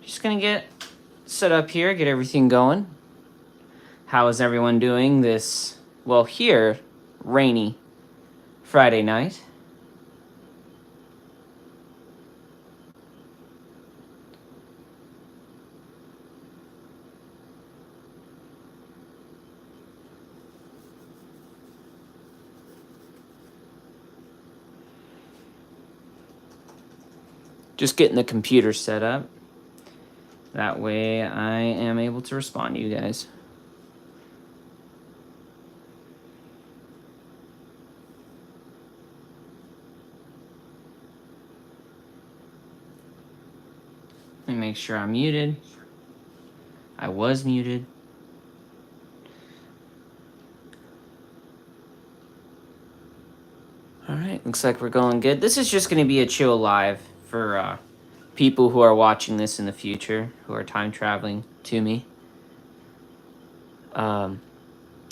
Just gonna get set up here, get everything going. How is everyone doing this, well, here, rainy Friday night? Just getting the computer set up. That way I am able to respond to you guys. Let me make sure I'm muted. I was muted. All right, looks like we're going good. This is just going to be a chill live for people who are watching this in the future, who are time traveling to me.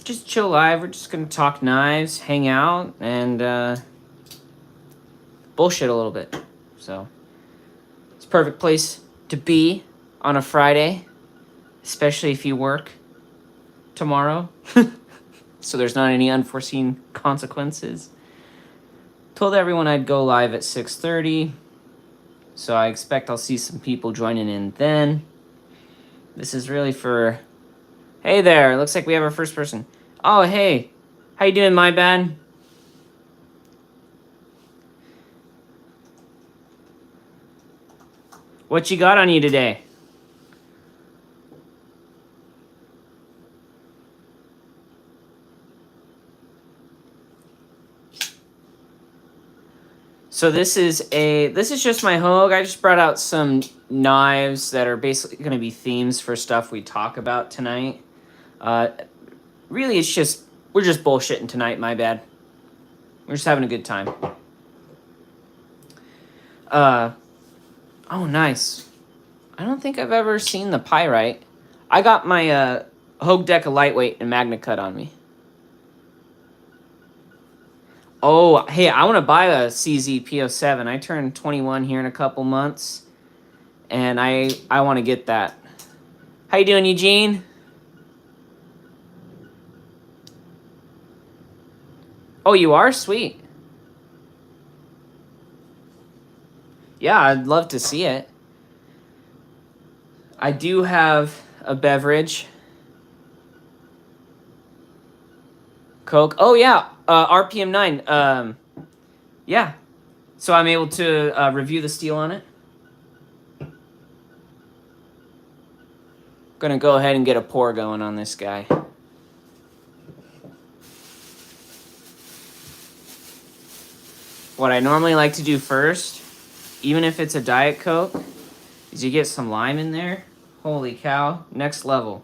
Just chill live. We're just going to talk knives, hang out, and bullshit a little bit. So it's a perfect place to be on a Friday, especially if you work tomorrow. So there's not any unforeseen consequences. Told everyone I'd go live at 6:30, so I expect I'll see some people joining in then. This is really for... Hey there, looks like we have our first person. Oh, hey. How you doing, my bad? What you got on you today? So this is just my Hogue. I just brought out some knives that are basically going to be themes for stuff we talk about tonight. Really, we're just bullshitting tonight, my bad. We're just having a good time. Oh, nice. I don't think I've ever seen the Pyrite. I got my Hogue Deca Lightweight and Magna Cut on me. Oh, hey, I want to buy a CZ P07. I turn 21 here in a couple months, and I want to get that. How you doing, Eugene? Oh, you are? Sweet. Yeah, I'd love to see it. I do have a beverage. Coke. Oh, yeah. RPM 9. Yeah. So I'm able to review the steel on it. Gonna go ahead and get a pour going on this guy. What I normally like to do first, even if it's a Diet Coke, is you get some lime in there. Holy cow. Next level.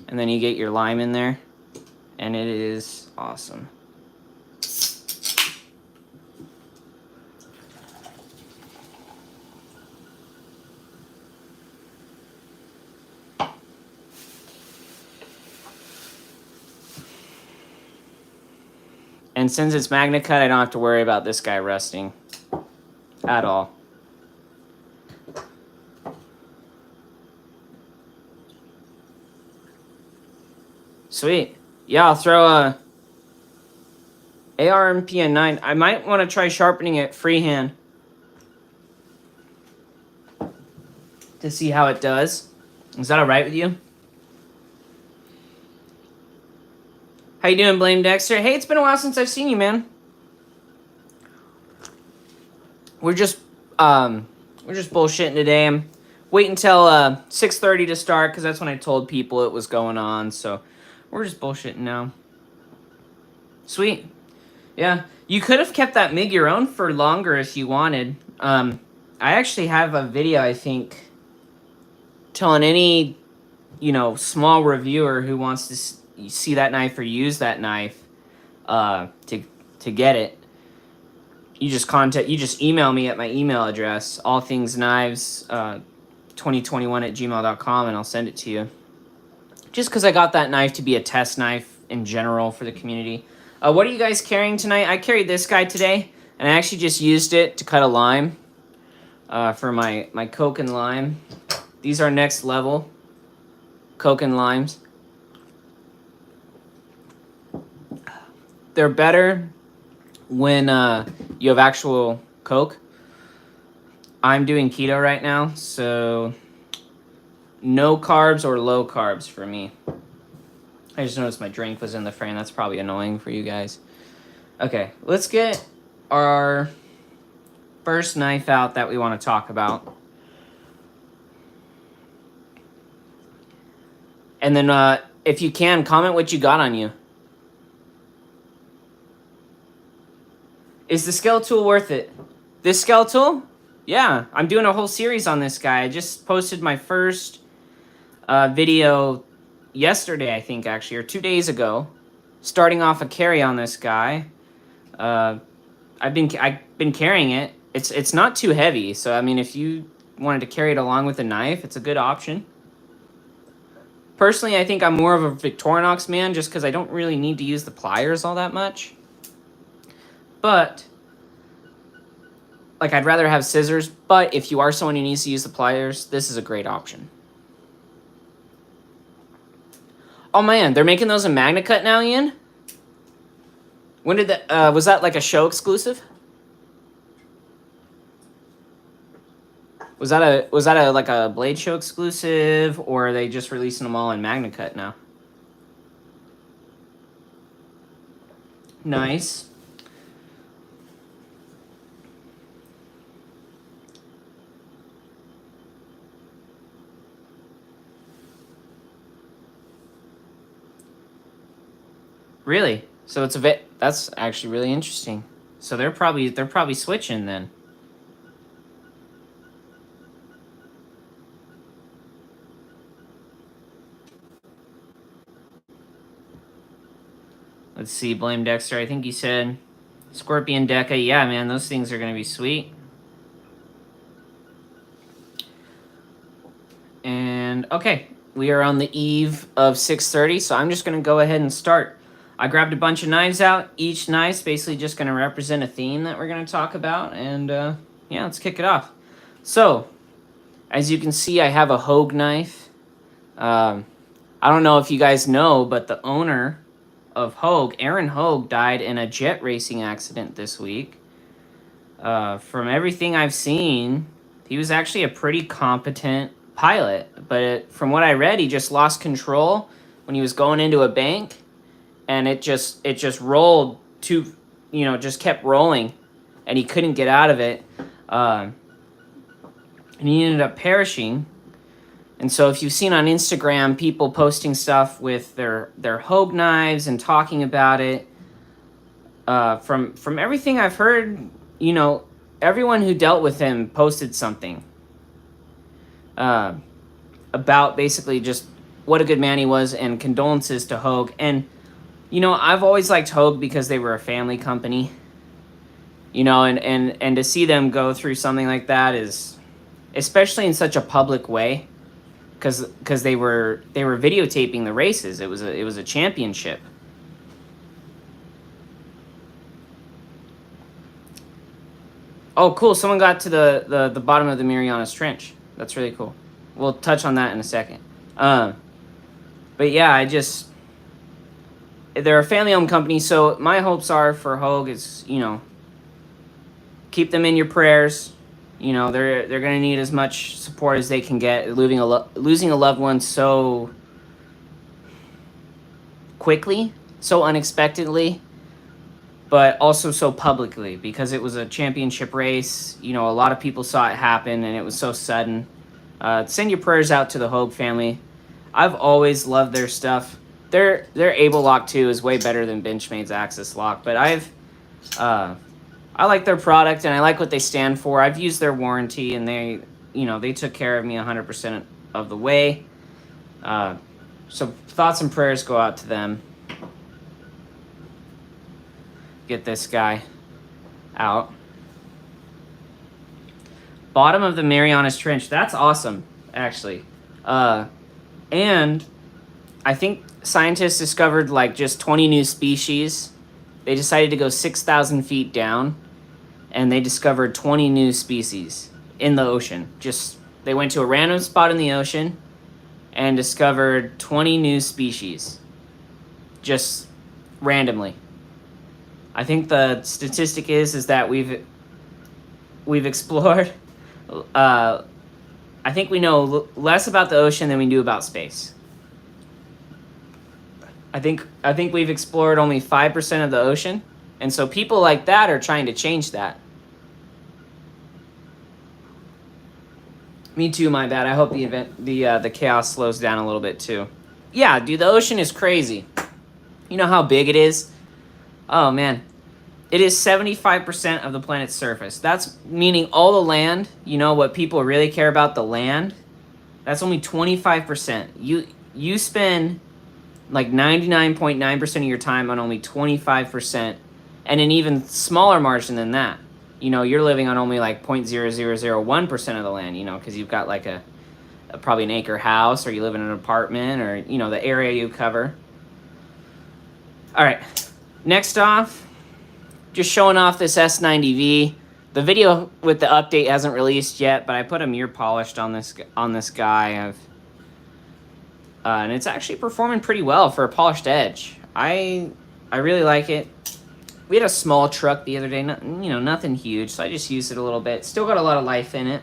And then you get your lime in there, and it is awesome. And since it's Magna Cut, I don't have to worry about this guy rusting at all. Sweet. Yeah, I'll throw a ARMPN 9. I might want to try sharpening it freehand to see how it does. Is that all right with you? How you doing, Blame Dexter? Hey, it's been a while since I've seen you, man. We're just bullshitting today. I'm waiting until 6:30 to start because that's when I told people it was going on. So we're just bullshitting now. Sweet. Yeah, you could have kept that MIG your own for longer if you wanted. I actually have a video, I think, telling any, small reviewer who wants to see that knife or use that knife to get it. You just email me at my email address, allthingsknives2021@gmail.com, and I'll send it to you. Just because I got that knife to be a test knife in general for the community. What are you guys carrying tonight? I carried this guy today, and I actually just used it to cut a lime for my Coke and lime. These are next level Coke and limes. They're better when you have actual Coke. I'm doing keto right now, so no carbs or low carbs for me. I just noticed my drink was in the frame. That's probably annoying for you guys. Okay, let's get our first knife out that we want to talk about. And then if you can, comment what you got on you. Is the Skeletal worth it? This Skeletal? Yeah, I'm doing a whole series on this guy. I just posted my first video yesterday, I think, actually, or 2 days ago, starting off a carry on this guy. I've been carrying it. It's not too heavy, so I mean, if you wanted to carry it along with a knife, it's a good option. Personally, I think I'm more of a Victorinox man, just because I don't really need to use the pliers all that much. But like, I'd rather have scissors, but if you are someone who needs to use the pliers, this is a great option. Oh man, they're making those in MagnaCut now, Ian? When did that, was that like a show exclusive? Was that a like a Blade Show exclusive, or are they just releasing them all in MagnaCut now? Nice. Really? So it's a bit. That's actually really interesting. So they're probably switching then. Let's see, Blame Dexter. I think he said Scorpion Deca. Yeah, man, those things are gonna be sweet. And okay, we are on the eve of 6:30, so I'm just gonna go ahead and start. I grabbed a bunch of knives out. Each knife's basically just going to represent a theme that we're going to talk about. And, yeah, let's kick it off. So, as you can see, I have a Hogue knife. I don't know if you guys know, but the owner of Hogue, Aaron Hogue, died in a jet racing accident this week. From everything I've seen, he was actually a pretty competent pilot. But from what I read, he just lost control when he was going into a bank. And it just rolled just kept rolling, and he couldn't get out of it, and he ended up perishing. And so, if you've seen on Instagram people posting stuff with their Hogue knives and talking about it, from everything I've heard, everyone who dealt with him posted something about basically just what a good man he was, and condolences to Hogue. And I've always liked Hogue because they were a family company, and to see them go through something like that is, especially in such a public way, because they were videotaping the races. It was a championship. Oh, cool! Someone got to the bottom of the Marianas Trench. That's really cool. We'll touch on that in a second. But yeah, they're a family-owned company, so my hopes are for Hogue is, keep them in your prayers. They're going to need as much support as they can get. Losing a loved one so quickly, so unexpectedly, but also so publicly, because it was a championship race. A lot of people saw it happen, and it was so sudden. Send your prayers out to the Hogue family. I've always loved their stuff. Their Able Lock 2 is way better than Benchmade's Axis Lock, but I like their product, and I like what they stand for. I've used their warranty, and they took care of me 100% of the way. So thoughts and prayers go out to them. Get this guy out. Bottom of the Marianas Trench. That's awesome, actually. And I think scientists discovered like just 20 new species. They decided to go 6,000 feet down, and they discovered 20 new species in the ocean. Just they went to a random spot in the ocean and discovered 20 new species, just randomly. I think the statistic is that we've explored. I think we know less about the ocean than we do about space. I think we've explored only 5% of the ocean, and so people like that are trying to change that. Me too, my bad. I hope the chaos slows down a little bit too. Yeah, dude, the ocean is crazy. You know how big it is? Oh man. It is 75% of the planet's surface. That's meaning all the land, you know what people really care about, the land. That's only 25%. You spend like 99.9% of your time on only 25%, and an even smaller margin than that. You know, you're living on only like 0.0001% of the land, you know, because you've got like a probably an acre house, or you live in an apartment, or, you know, the area you cover. All right, next off, just showing off this S90V. The video with the update hasn't released yet, but I put a mirror polished on this guy. And it's actually performing pretty well for a polished edge. I really like it. We had a small truck the other day, nothing huge, so I just used it a little bit. Still got a lot of life in it.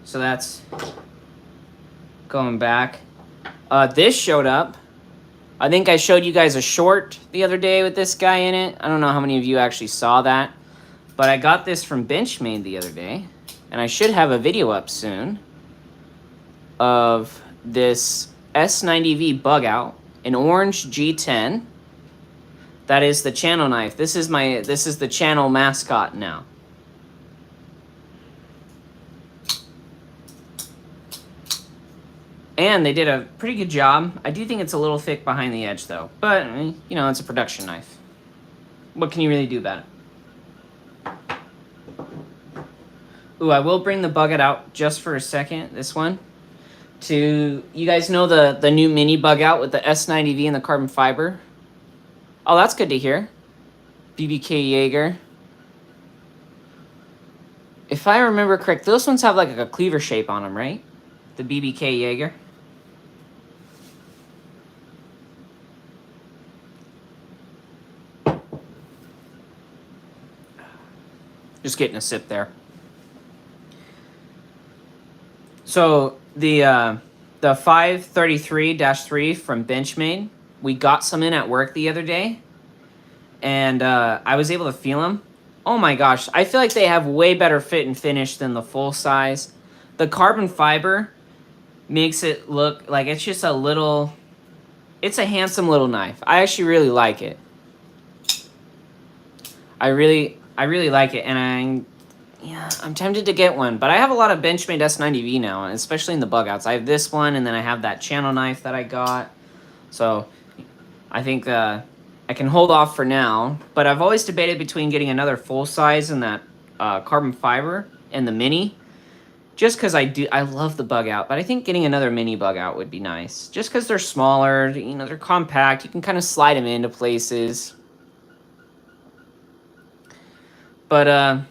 So that's going back. This showed up. I think I showed you guys a short the other day with this guy in it. I don't know how many of you actually saw that, but I got this from Benchmade the other day, and I should have a video up soon of this S90V bug out, an orange G10. That is the channel knife. This is the channel mascot now. And they did a pretty good job. I do think it's a little thick behind the edge though, but you know, it's a production knife. What can you really do about it? Ooh, I will bring the bug out just for a second, this one. You guys know the new mini bug out with the S90V and the carbon fiber? Oh, that's good to hear. BBK Jaeger. If I remember correct, those ones have like a cleaver shape on them, right? The BBK Jaeger. Just getting a sip there. So the 533-3 from Benchmade, we got some in at work the other day, and I was able to feel them. Oh my gosh, I feel like they have way better fit and finish than the full size. The carbon fiber makes it look like it's just it's a handsome little knife. I actually really like it. I really like it, and I'm tempted to get one, but I have a lot of Benchmade S90V now, especially in the bug outs. I have this one, and then I have that channel knife that I got. So I think I can hold off for now, but I've always debated between getting another full size and that carbon fiber and the mini, just because I love the bug out, but I think getting another mini bug out would be nice, just because they're smaller, you know, they're compact, you can kind of slide them into places. But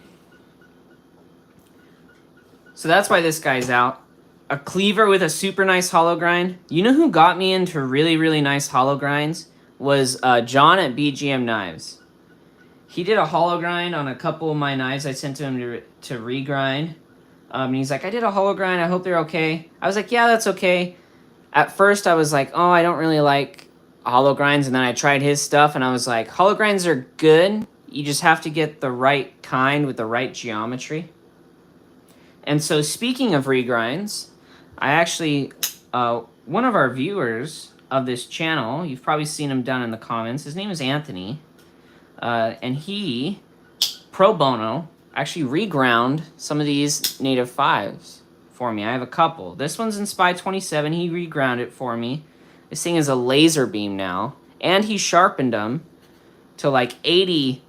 so that's why this guy's out. A cleaver with a super nice hollow grind. You know who got me into really, really nice hollow grinds? Was John at BGM Knives. He did a hollow grind on a couple of my knives I sent to him to regrind. And he's like, I did a hollow grind, I hope they're okay. I was like, yeah, that's okay. At first I was like, oh, I don't really like hollow grinds. And then I tried his stuff and I was like, hollow grinds are good. You just have to get the right kind with the right geometry. And so speaking of regrinds, I actually, one of our viewers of this channel, you've probably seen him down in the comments, his name is Anthony, and he, pro bono, actually reground some of these native 5s for me. I have a couple. This one's in Spy 27, he reground it for me. This thing is a laser beam now, and he sharpened them to like 80,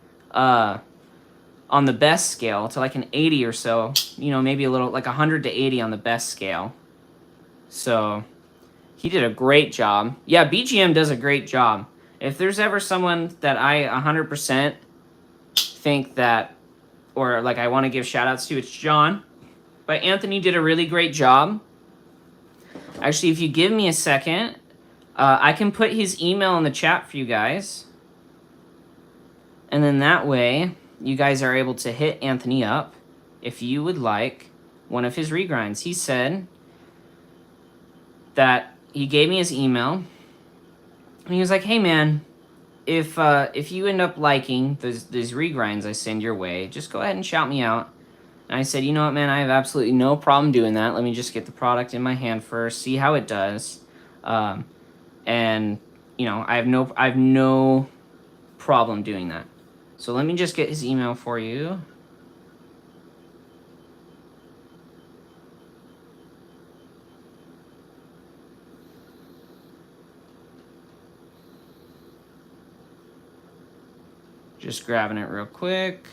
on the best scale, to like an 80 or so, you know, maybe a little, like 100 to 80 on the best scale. So, He did a great job. Yeah, BGM does a great job. If there's ever someone that I 100% think that, or like I want to give shout outs to, it's John. But Anthony did a really great job. Actually, if you give me a second, I can put his email in the chat for you guys. And then that way, you guys are able to hit Anthony up if you would like one of his regrinds. He said that he gave me his email. And he was like, hey, man, if you end up liking these regrinds I send your way, just go ahead and shout me out. And I said, you know what, man, I have absolutely no problem doing that. Let me just get the product in my hand first, see how it does. And, you know, I have no problem doing that. So let me just get his email for you. Just grabbing it real quick.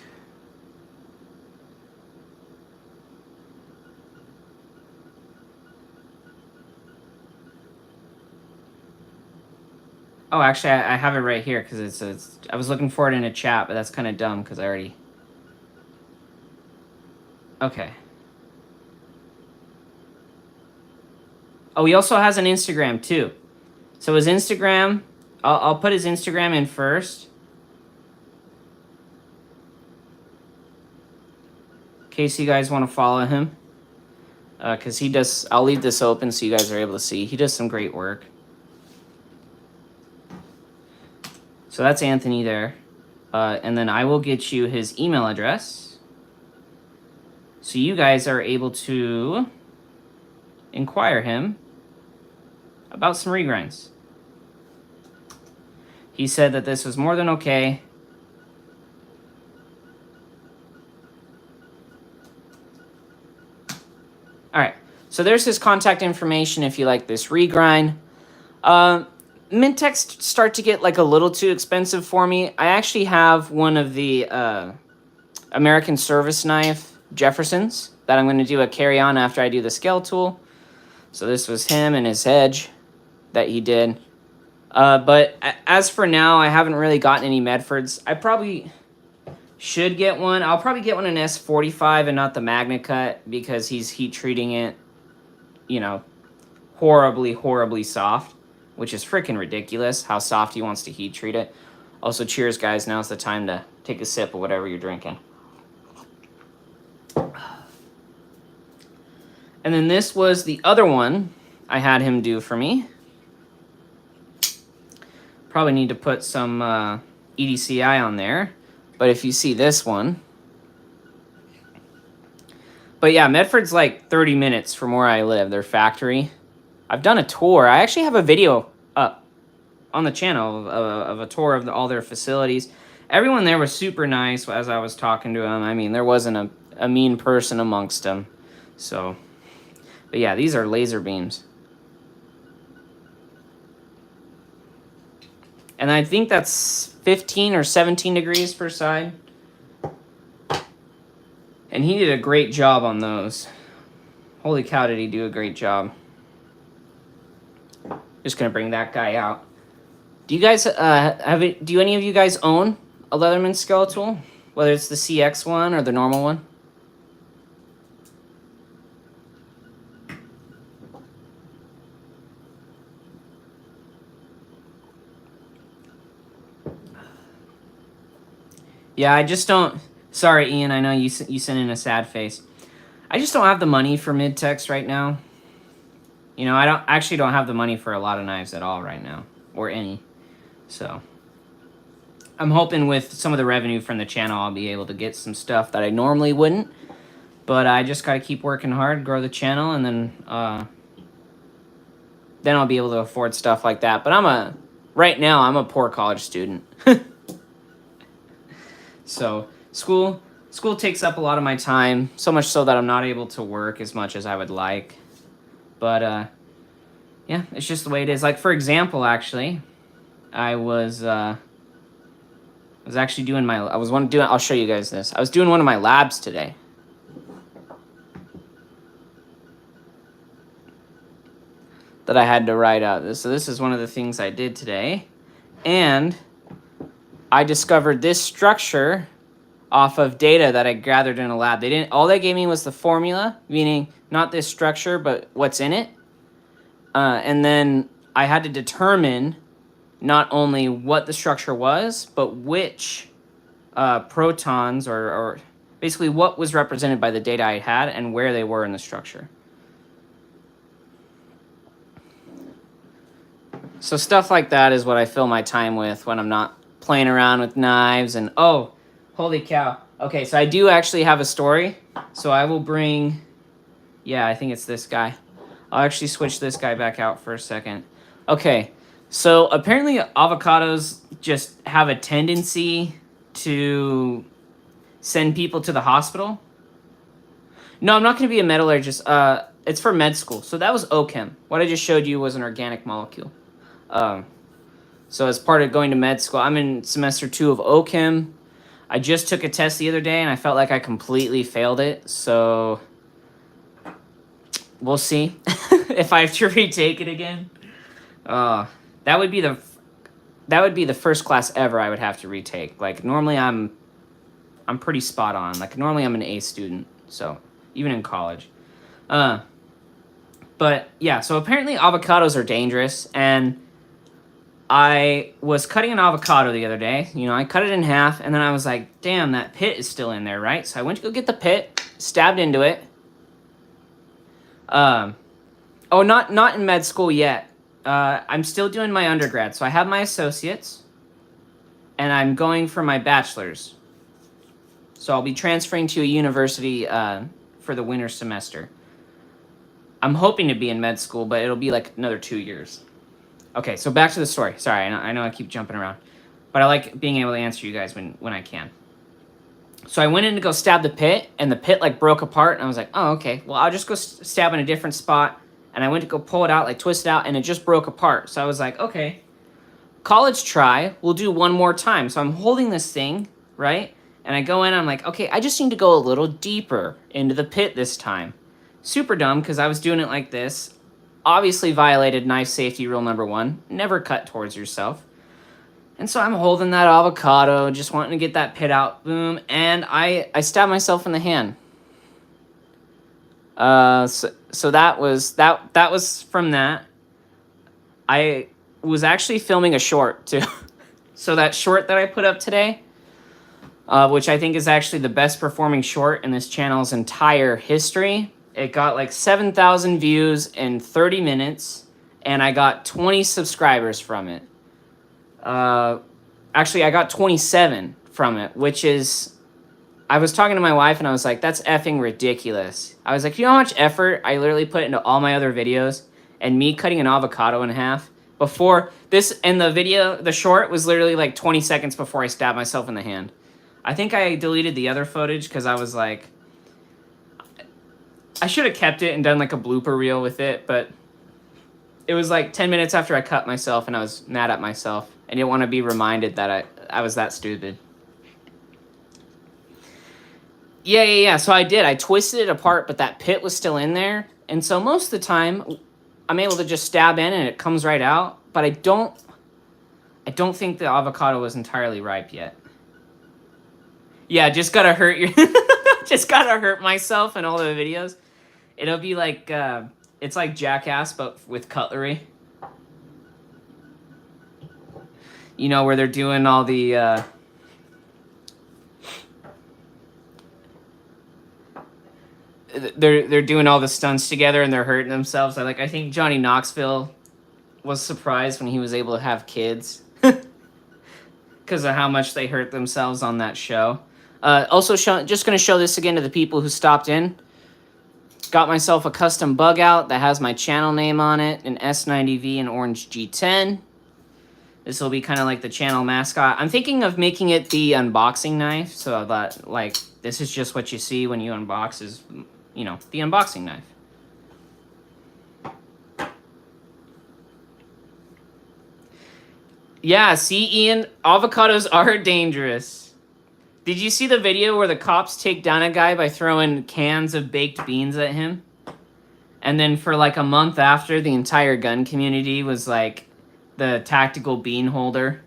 Oh, actually, I have it right here because I was looking for it in a chat, but that's kind of dumb because I already... Okay. Oh, he also has an Instagram, too. So his Instagram... I'll put his Instagram in first. In case you guys want to follow him. Because he does... I'll leave this open so you guys are able to see. He does some great work. So that's Anthony there. And then I will get you his email address. So you guys are able to inquire him about some regrinds. He said that this was more than okay. Alright, so there's his contact information if you like this regrind. Mintex start to get like a little too expensive for me. I actually have one of the American Service Knife Jeffersons that I'm going to do a carry on after I do the scale tool. So this was him and his edge that he did. But as for now, I haven't really gotten any Medfords. I probably should get one. I'll probably get one in S45 and not the Magna Cut because he's heat treating it, you know, horribly, horribly soft. Which is freaking ridiculous, how soft he wants to heat treat it. Also, cheers, guys. Now's the time to take a sip of whatever you're drinking. And then this was the other one I had him do for me. Probably need to put some EDCI on there. But if you see this one... But yeah, Medford's like 30 minutes from where I live, their factory. I've done a tour. I actually have a video up on the channel of a tour of all their facilities. Everyone there was super nice as I was talking to them. I mean, there wasn't a mean person amongst them. So, but yeah, these are laser beams. And I think that's 15 or 17 degrees per side. And he did a great job on those. Holy cow, did he do a great job. Just gonna bring that guy out. Do you guys do any of you guys own a Leatherman scale tool? Whether it's the CX one or the normal one? Yeah, I just don't... Sorry, Ian, I know you sent in a sad face. I just don't have the money for mid-tex right now. You know, I actually don't have the money for a lot of knives at all right now. Or any. So, I'm hoping with some of the revenue from the channel, I'll be able to get some stuff that I normally wouldn't. But I just got to keep working hard, grow the channel, and then I'll be able to afford stuff like that. But right now, I'm a poor college student. So, school takes up a lot of my time. So much so that I'm not able to work as much as I would like. But, yeah, it's just the way it is. Like, for example, actually, I was actually doing I'll show you guys this. I was doing one of my labs today. that I had to write out. So this is one of the things I did today. And I discovered this structure off of data that I gathered in a lab. All they gave me was the formula, meaning not this structure, but what's in it. And then I had to determine not only what the structure was, but which protons or basically what was represented by the data I had and where they were in the structure. So stuff like that is what I fill my time with when I'm not playing around with knives. And oh, holy cow. Okay, so I do actually have a story. So I will bring, yeah, I think it's this guy. I'll actually switch this guy back out for a second. Okay, so apparently avocados just have a tendency to send people to the hospital. No, I'm not going to be a metallurgist. It's for med school. So that was OChem. What I just showed you was an organic molecule. So as part of going to med school, I'm in semester 2 of OChem. I just took a test the other day, and I felt like I completely failed it. So we'll see if I have to retake it again. That would be the first class ever I would have to retake. Like normally I'm pretty spot on. Like normally I'm an A student, so even in college. But yeah, so apparently avocados are dangerous, and I was cutting an avocado the other day. You know, I cut it in half, and then I was like, damn, that pit is still in there, right? So I went to go get the pit, stabbed into it. Oh, not in med school yet. I'm still doing my undergrad, so I have my associates, and I'm going for my bachelor's. So I'll be transferring to a university for the winter semester. I'm hoping to be in med school, but it'll be like another 2 years. Okay, so back to the story. Sorry, I know I keep jumping around, but I like being able to answer you guys when I can. So I went in to go stab the pit, and the pit like broke apart, and I was like, oh, okay, well, I'll just go stab in a different spot. And I went to go pull it out, like twist it out, and it just broke apart. So I was like, okay, college try, we'll do one more time. So I'm holding this thing, right? And I go in, I'm like, okay, I just need to go a little deeper into the pit this time. Super dumb, because I was doing it like this. Obviously violated knife safety rule number 1. Never cut towards yourself. And so I'm holding that avocado, just wanting to get that pit out. Boom. And I stabbed myself in the hand. So that was from that. I was actually filming a short too. So that short that I put up today, which I think is actually the best performing short in this channel's entire history. It got like 7,000 views in 30 minutes, and I got 20 subscribers from it. Actually, I got 27 from it, which is... I was talking to my wife, and I was like, that's effing ridiculous. I was like, you know how much effort I literally put into all my other videos? And me cutting an avocado in half? Before this, and the video, the short was literally like 20 seconds before I stabbed myself in the hand. I think I deleted the other footage because I was like... I should have kept it and done like a blooper reel with it, but it was like 10 minutes after I cut myself, and I was mad at myself. I didn't want to be reminded that I was that stupid. Yeah. So I did. I twisted it apart, but that pit was still in there. And so most of the time, I'm able to just stab in and it comes right out. But I don't think the avocado was entirely ripe yet. Yeah, just gotta hurt just gotta hurt myself in all the videos. It'll be like, it's like Jackass, but with cutlery. You know, where they're doing all the, they're doing all the stunts together and they're hurting themselves. I think Johnny Knoxville was surprised when he was able to have kids because of how much they hurt themselves on that show. Also, just going to show this again to the people who stopped in. Got myself a custom bug out that has my channel name on it, an S90V and orange G10. This will be kind of like the channel mascot. I'm thinking of making it the unboxing knife, so that, like, this is just what you see when you unbox is, you know, the unboxing knife. Yeah, see, Ian, avocados are dangerous. Did you see the video where the cops take down a guy by throwing cans of baked beans at him? And then for like a month after, the entire gun community was like the tactical bean holder.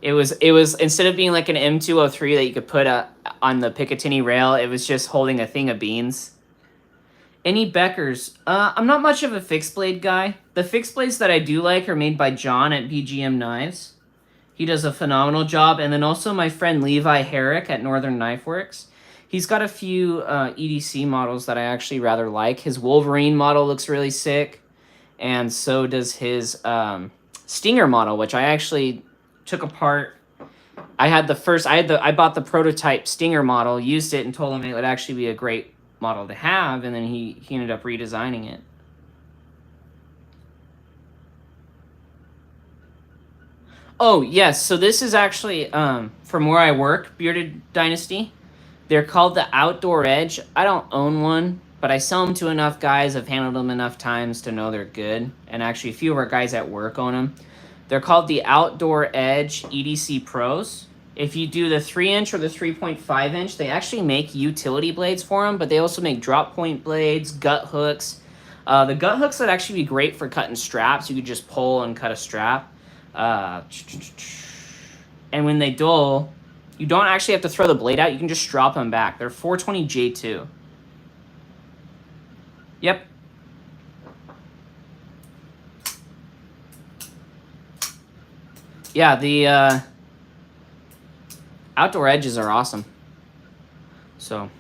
It was instead of being like an M203 that you could put on the Picatinny rail, it was just holding a thing of beans. Any Beckers? I'm not much of a fixed blade guy. The fixed blades that I do like are made by John at BGM Knives. He does a phenomenal job. And then also my friend Levi Herrick at Northern Knife Works. He's got a few EDC models that I actually rather like. His Wolverine model looks really sick. And so does his Stinger model, which I actually took apart. I bought the prototype Stinger model, used it, and told him it would actually be a great model to have, and then he ended up redesigning it. Oh, yes, so this is actually from where I work, Bearded Dynasty. They're called the Outdoor Edge. I don't own one, but I sell them to enough guys. I've handled them enough times to know they're good, and actually a few of our guys at work own them. They're called the Outdoor Edge EDC Pros. If you do the 3-inch or the 3.5-inch, they actually make utility blades for them, but they also make drop point blades, gut hooks. The gut hooks would actually be great for cutting straps. You could just pull and cut a strap. And when they dull, you don't actually have to throw the blade out. You can just drop them back. They're 420J2. Yep. Yeah, the Outdoor Edges are awesome. So,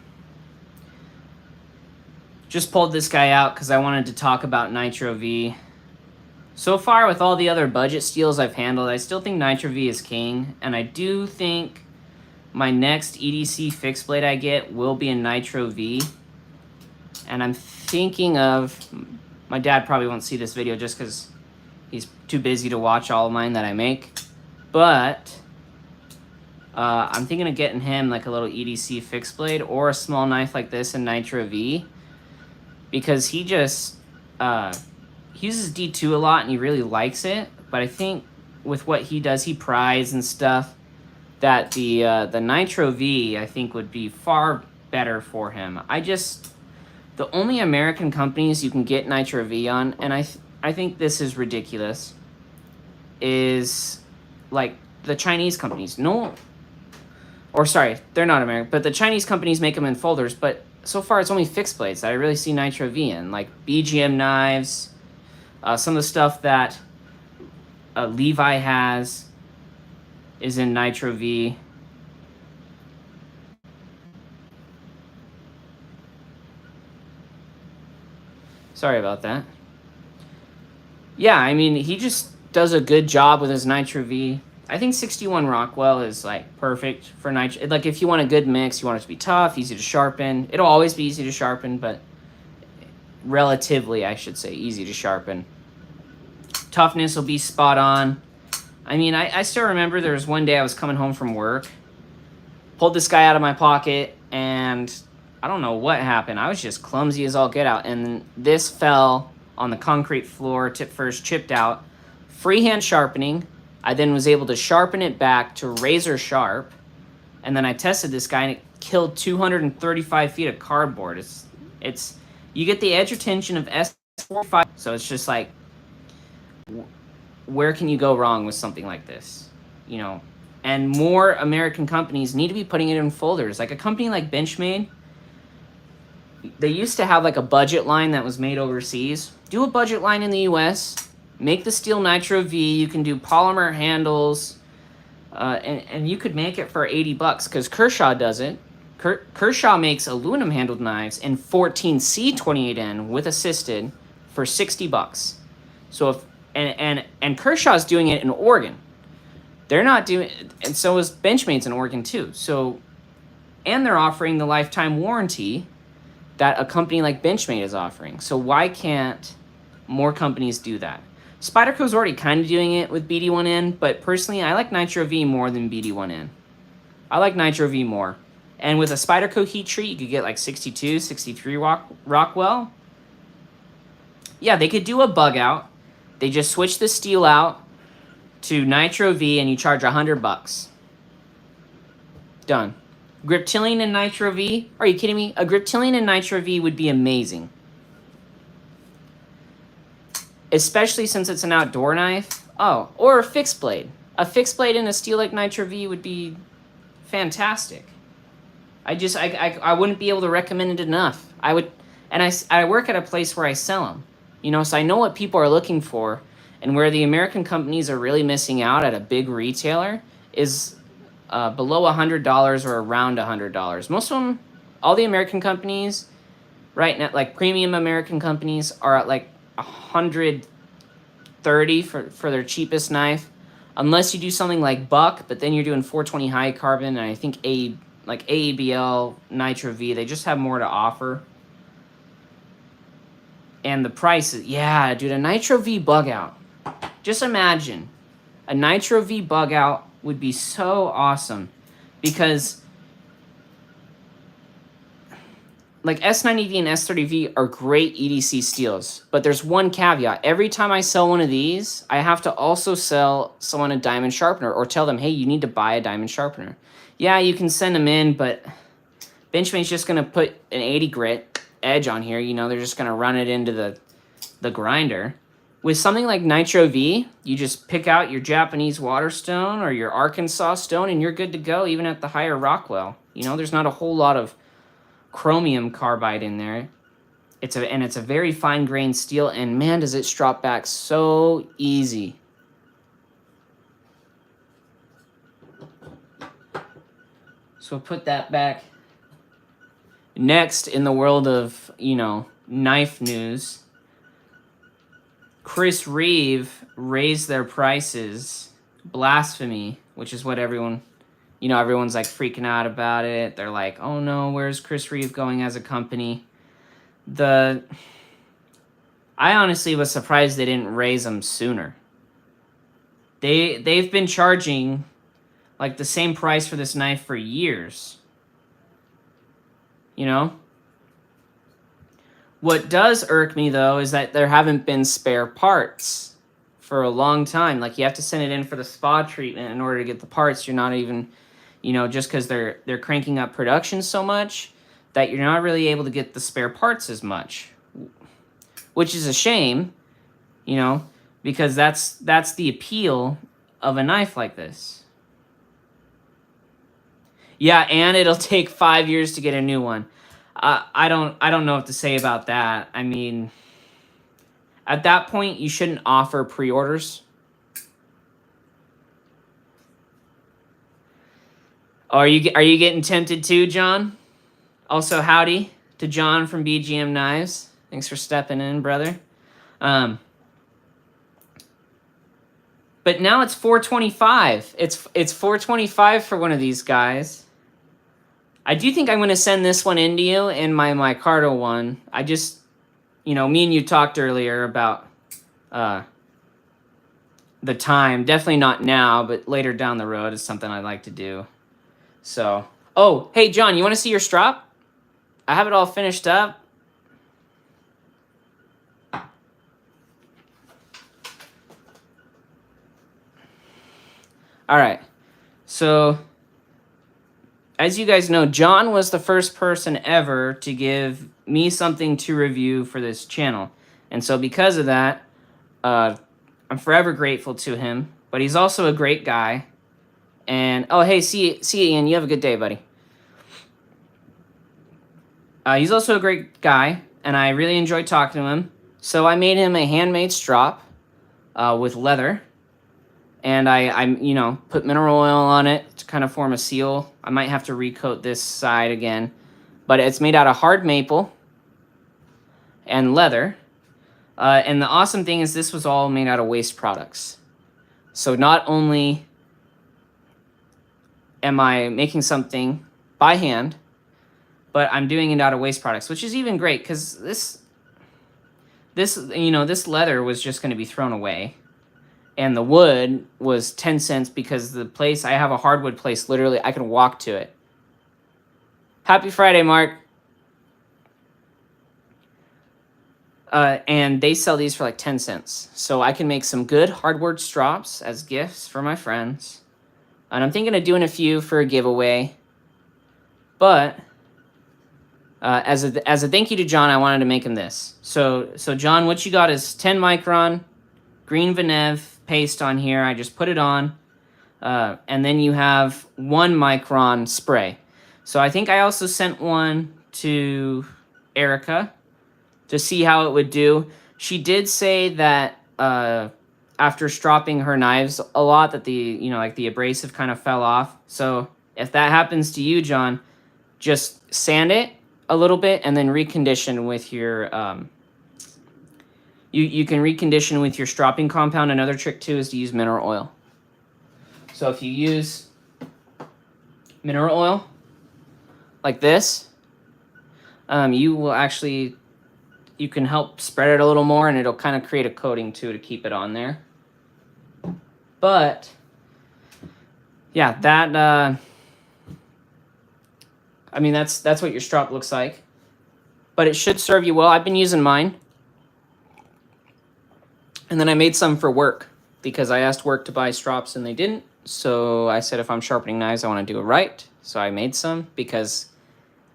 just pulled this guy out because I wanted to talk about Nitro V. So far, with all the other budget steels I've handled, I still think Nitro V is king, and I do think my next EDC fixed blade I get will be a Nitro V. And I'm thinking of, my dad probably won't see this video just because he's too busy to watch all of mine that I make, but I'm thinking of getting him like a little EDC fixed blade or a small knife like this in Nitro V, because he just he uses D2 a lot and he really likes it. But I think with what he does, he prides and stuff, that the Nitro V I think would be far better for him. The only American companies you can get Nitro V on, and I think this is ridiculous, is like the Chinese companies. No. Or sorry, they're not American, but the Chinese companies make them in folders, but so far it's only fixed blades that I really see Nitro V in, like BGM Knives, some of the stuff that Levi has is in Nitro V. Sorry about that. Yeah, I mean, he just does a good job with his Nitro V. I think 61 Rockwell is like perfect for Nitro. Like if you want a good mix, you want it to be tough, easy to sharpen. It'll always be easy to sharpen, but relatively, I should say, easy to sharpen. Toughness will be spot on. I mean, I still remember there was one day I was coming home from work, pulled this guy out of my pocket, and I don't know what happened. I was just clumsy as all get out, and this fell on the concrete floor, tip first, chipped out. Freehand sharpening. I then was able to sharpen it back to razor sharp, and then I tested this guy, and it killed 235 feet of cardboard. It's you get the edge retention of S45, so it's just like, where can you go wrong with something like this? You know, and more American companies need to be putting it in folders. Like a company like Benchmade, they used to have like a budget line that was made overseas. Do a budget line in the US. Make the steel Nitro V. You can do polymer handles, and you could make it for $80 because Kershaw does it. Kershaw makes aluminum handled knives in 14C 28N with assisted for $60. So if and Kershaw's doing it in Oregon. They're not doing, and so is Benchmade's in Oregon too. So, and they're offering the lifetime warranty that a company like Benchmade is offering. So why can't more companies do that? Spyderco's already kind of doing it with BD1N, but personally, I like Nitro V more than BD1N. I like Nitro V more. And with a Spyderco heat treat, you could get like 62, 63 Rockwell. Yeah, they could do a bug out. They just switch the steel out to Nitro V and you charge $100. Done. Griptilian and Nitro V? Are you kidding me? A Griptilian and Nitro V would be amazing. especially since it's an outdoor knife. Oh, or a fixed blade. A fixed blade in a Steelite Nitro V would be fantastic. I wouldn't be able to recommend it enough. I would, and I work at a place where I sell them, you know, so I know what people are looking for, and where the American companies are really missing out at a big retailer is below $100 or around $100. Most of them, all the American companies, right now, like premium American companies, are at like 130 for their cheapest knife, unless you do something like Buck, but then you're doing 420 high carbon, and I think like AABL, Nitro V, they just have more to offer. And the prices, yeah, dude, a Nitro V bug out. Just imagine, a Nitro V bug out would be so awesome, because like S90V and S30V are great EDC steels, but there's one caveat. Every time I sell one of these, I have to also sell someone a diamond sharpener, or tell them, hey, you need to buy a diamond sharpener. Yeah, you can send them in, but Benchmade's just going to put an 80 grit edge on here. You know, they're just going to run it into the grinder. With something like Nitro V, you just pick out your Japanese waterstone or your Arkansas stone, and you're good to go, even at the higher Rockwell. You know, there's not a whole lot of chromium carbide in there. It's a very fine-grained steel, and man, does it strop back so easy. So we'll put that back. Next, in the world of, you know, knife news, Chris Reeve raised their prices. Blasphemy, which is what everyone's like freaking out about it. They're like, oh no, where's Chris Reeve going as a company? I honestly was surprised they didn't raise them sooner. They've been charging like the same price for this knife for years. You know? What does irk me, though, is that there haven't been spare parts for a long time. Like, you have to send it in for the spa treatment in order to get the parts. You're not even, you know, just because they're cranking up production so much that you're not really able to get the spare parts as much. Which is a shame, you know, because that's the appeal of a knife like this. Yeah, and it'll take 5 years to get a new one. I don't know what to say about that. I mean, at that point, you shouldn't offer pre-orders. Oh, are you getting tempted too, John? Also, howdy to John from BGM Knives. Thanks for stepping in, brother. But now it's $425. It's $425 for one of these guys. I do think I'm going to send this one in to you and my Micarta one. I just, you know, me and you talked earlier about the time. Definitely not now, but later down the road is something I'd like to do. So, oh, hey, John, you want to see your strop? I have it all finished up. All right, so as you guys know, John was the first person ever to give me something to review for this channel. And so because of that, I'm forever grateful to him. But he's also a great guy. And, oh, hey, see you, Ian. You have a good day, buddy. He's also a great guy, and I really enjoyed talking to him. So I made him a handmade strop with leather. And I you know, put mineral oil on it to kind of form a seal. I might have to recoat this side again. But it's made out of hard maple and leather. And the awesome thing is this was all made out of waste products. So not only am I making something by hand, but I'm doing it out of waste products, which is even great because this leather was just going to be thrown away. And the wood was 10 cents because the place, I have a hardwood place, literally, I can walk to it. Happy Friday, Mark. And they sell these for like 10 cents. So I can make some good hardwood strops as gifts for my friends. And I'm thinking of doing a few for a giveaway. But As a thank you to John, I wanted to make him this. So John, what you got is 10 micron green Venev paste on here. I just put it on. And then you have 1 micron spray. So I think I also sent one to Erica to see how it would do. She did say that after stropping her knives a lot, that the abrasive kind of fell off. So if that happens to you, John, just sand it a little bit and then recondition with your you can recondition with your stropping compound. Another trick too is to use mineral oil. So if you use mineral oil like this, you can help spread it a little more, and it'll kind of create a coating too to keep it on there. But yeah, that's what your strop looks like. But it should serve you well. I've been using mine. And then I made some for work because I asked work to buy strops and they didn't. So I said if I'm sharpening knives, I want to do it right. So I made some because,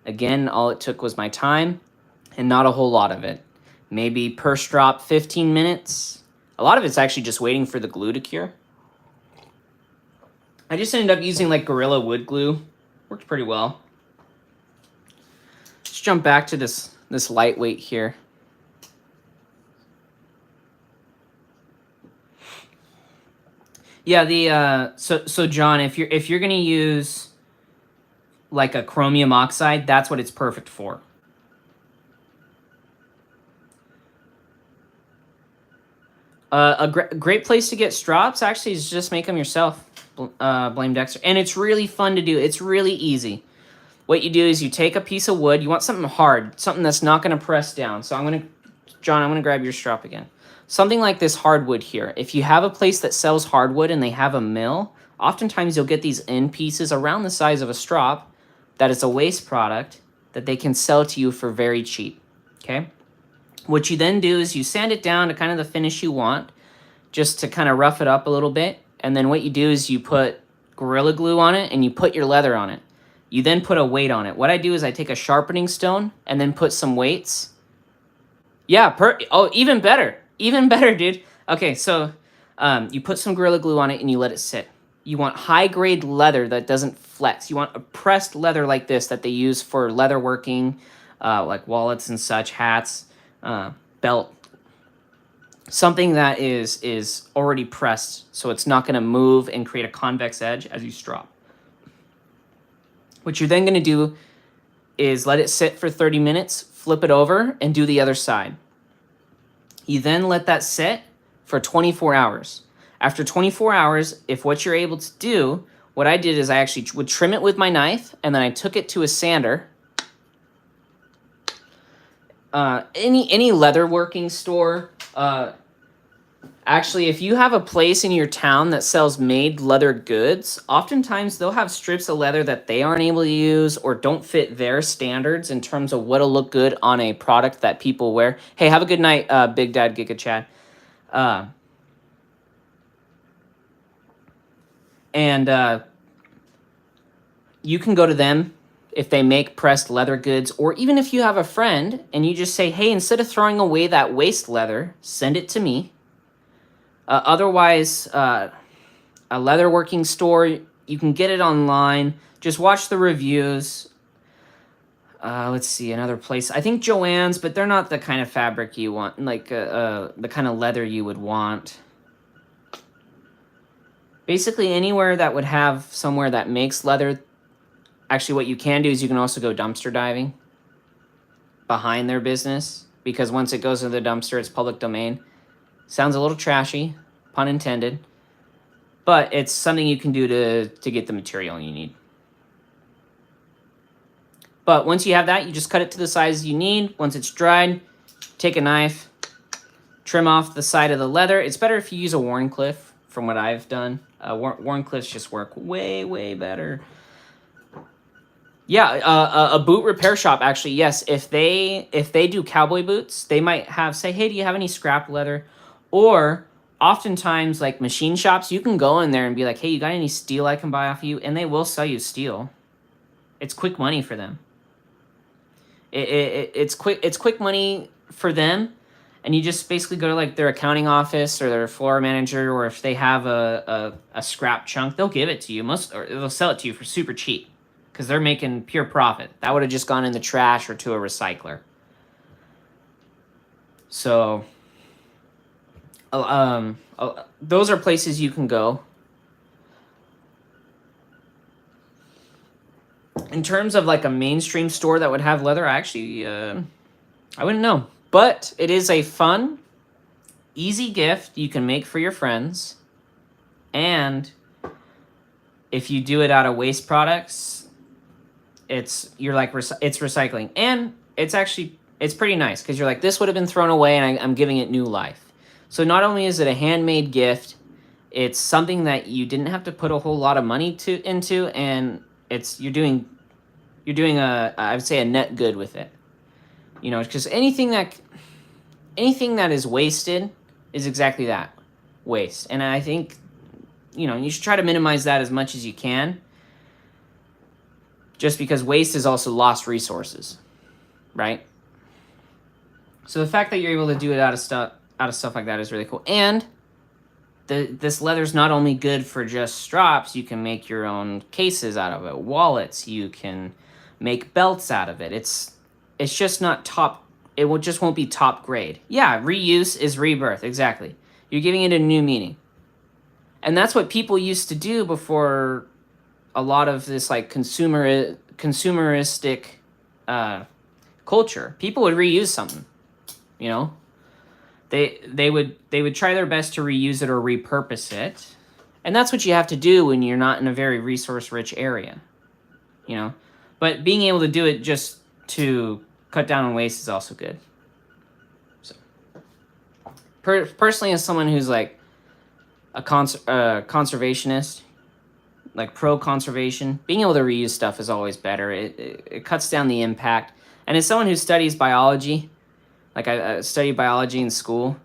again, all it took was my time and not a whole lot of it. Maybe per strop 15 minutes. A lot of it's actually just waiting for the glue to cure. I just ended up using like Gorilla Wood glue. Worked pretty well. Let's jump back to this lightweight here. Yeah, so John, if you're gonna use like a chromium oxide, that's what it's perfect for. A great place to get strops actually is just make them yourself. Blame Dexter, and it's really fun to do. It's really easy. What you do is you take a piece of wood. You want something hard, something that's not gonna press down. So John, I'm gonna grab your strop again. Something like this hardwood here. If you have a place that sells hardwood and they have a mill, oftentimes you'll get these end pieces around the size of a strop that is a waste product that they can sell to you for very cheap, okay? What you then do is you sand it down to kind of the finish you want, just to kind of rough it up a little bit. And then what you do is you put Gorilla Glue on it and you put your leather on it. You then put a weight on it. What I do is I take a sharpening stone and then put some weights. Yeah, even better. Even better, dude. Okay, so you put some Gorilla Glue on it and you let it sit. You want high-grade leather that doesn't flex. You want a pressed leather like this that they use for leather working, like wallets and such, hats, belt. Something that is already pressed, so it's not going to move and create a convex edge as you strop. What you're then going to do is let it sit for 30 minutes, flip it over, and do the other side. You then let that sit for 24 hours. After 24 hours, if what you're able to do, what I did is I actually would trim it with my knife, and then I took it to a sander. Any leather working store. Actually, if you have a place in your town that sells made leather goods, oftentimes they'll have strips of leather that they aren't able to use or don't fit their standards in terms of what'll look good on a product that people wear. Hey, have a good night, Big Dad Giga Chad. You can go to them if they make pressed leather goods, or even if you have a friend and you just say, hey, instead of throwing away that waste leather, send it to me. Otherwise, a leather working store, you can get it online. Just watch the reviews. Let's see, another place. I think Joann's, but they're not the kind of fabric you want, like the kind of leather you would want. Basically, anywhere that would have somewhere that makes leather. Actually, what you can do is you can also go dumpster diving behind their business, because once it goes into the dumpster, it's public domain. Sounds a little trashy, pun intended, but it's something you can do to get the material you need. But once you have that, you just cut it to the size you need. Once it's dried, take a knife, trim off the side of the leather. It's better if you use a Wharncliffe, from what I've done. Wharncliffes just work way, way better. Yeah, a boot repair shop, actually, yes. If they do cowboy boots, they might have, say, hey, do you have any scrap leather? Or oftentimes, like machine shops, you can go in there and be like, hey, you got any steel I can buy off of you? And they will sell you steel. It's quick money for them. It's quick money for them, and you just basically go to like their accounting office or their floor manager, or if they have a scrap chunk, they'll give it to you. Or they'll sell it to you for super cheap because they're making pure profit. That would have just gone in the trash or to a recycler. So, those are places you can go. In terms of like a mainstream store that would have leather, I wouldn't know. But it is a fun, easy gift you can make for your friends. And if you do it out of waste products, it's recycling. And it's pretty nice because you're like, this would have been thrown away and I'm giving it new life. So not only is it a handmade gift, it's something that you didn't have to put a whole lot of money into, and you're doing I would say a net good with it. You know, because anything that is wasted is exactly that, waste. And I think, you know, you should try to minimize that as much as you can, just because waste is also lost resources, right? So the fact that you're able to do it out of stuff like that is really cool. And this leather's not only good for just straps, you can make your own cases out of it, wallets, you can make belts out of it. It's just not top, just won't be top grade. Yeah, reuse is rebirth, exactly. You're giving it a new meaning. And that's what people used to do before a lot of this like consumeristic culture. People would reuse something, you know? They would try their best to reuse it or repurpose it. And that's what you have to do when you're not in a very resource-rich area, you know? But being able to do it just to cut down on waste is also good. So, personally, as someone who's like a conservationist, like pro-conservation, being able to reuse stuff is always better. It cuts down the impact. And as someone who studies biology, like I studied biology in school,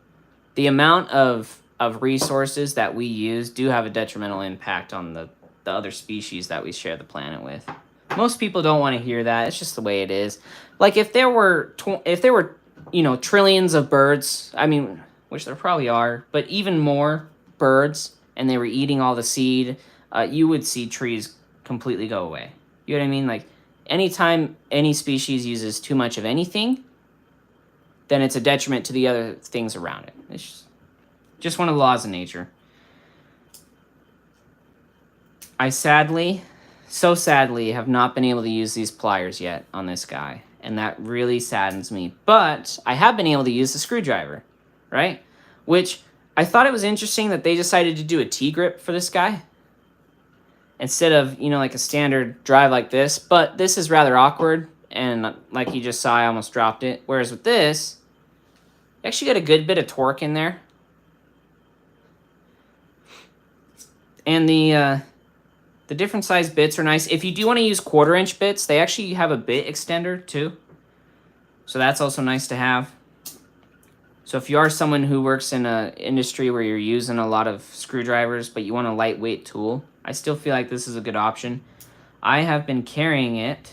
the amount of resources that we use do have a detrimental impact on the other species that we share the planet with. Most people don't want to hear that. It's just the way it is. Like if there were you know, trillions of birds, I mean, which there probably are, but even more birds, and they were eating all the seed, you would see trees completely go away. You know what I mean? Like anytime any species uses too much of anything, then it's a detriment to the other things around it. It's just one of the laws of nature. I so sadly, have not been able to use these pliers yet on this guy, and that really saddens me. But I have been able to use the screwdriver, right? Which I thought it was interesting that they decided to do a T-grip for this guy instead of, you know, like a standard drive like this. But this is rather awkward, and like you just saw, I almost dropped it. Whereas with this, you actually got a good bit of torque in there. And the different size bits are nice. If you do want to use 1/4-inch bits, they actually have a bit extender too. So that's also nice to have. So if you are someone who works in an industry where you're using a lot of screwdrivers, but you want a lightweight tool, I still feel like this is a good option. I have been carrying it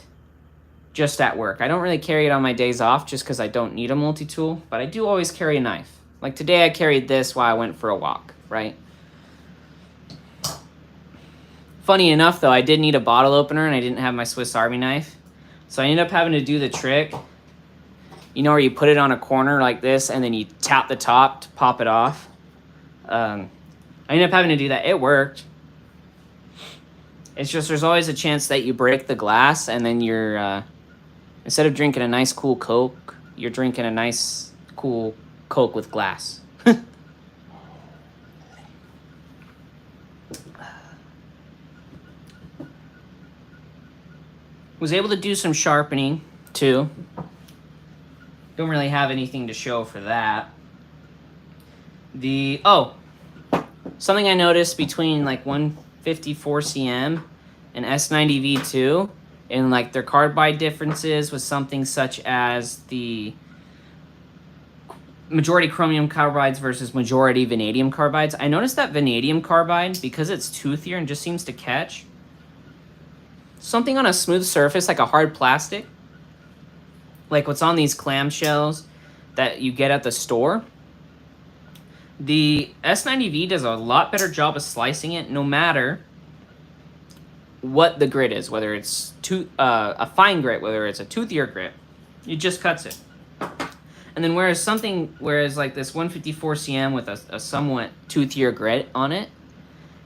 just at work. I don't really carry it on my days off just because I don't need a multi-tool, but I do always carry a knife. Like today I carried this while I went for a walk, right? Funny enough, though, I did need a bottle opener and I didn't have my Swiss Army knife. So I ended up having to do the trick, you know, where you put it on a corner like this and then you tap the top to pop it off. I ended up having to do that. It worked. It's just there's always a chance that you break the glass and then you're, instead of drinking a nice cool Coke, you're drinking a nice cool Coke with glass. Was able to do some sharpening too. Don't really have anything to show for that. Something I noticed between like 154 cm and S90 V2 and like their carbide differences was something such as the majority chromium carbides versus majority vanadium carbides. I noticed that vanadium carbide, because it's toothier and just seems to catch, something on a smooth surface like a hard plastic, like what's on these clamshells that you get at the store, the S90V does a lot better job of slicing it no matter what the grit is, whether it's a fine grit, whether it's a toothier grit, it just cuts it. And then whereas like this 154 cm with a somewhat toothier grit on it,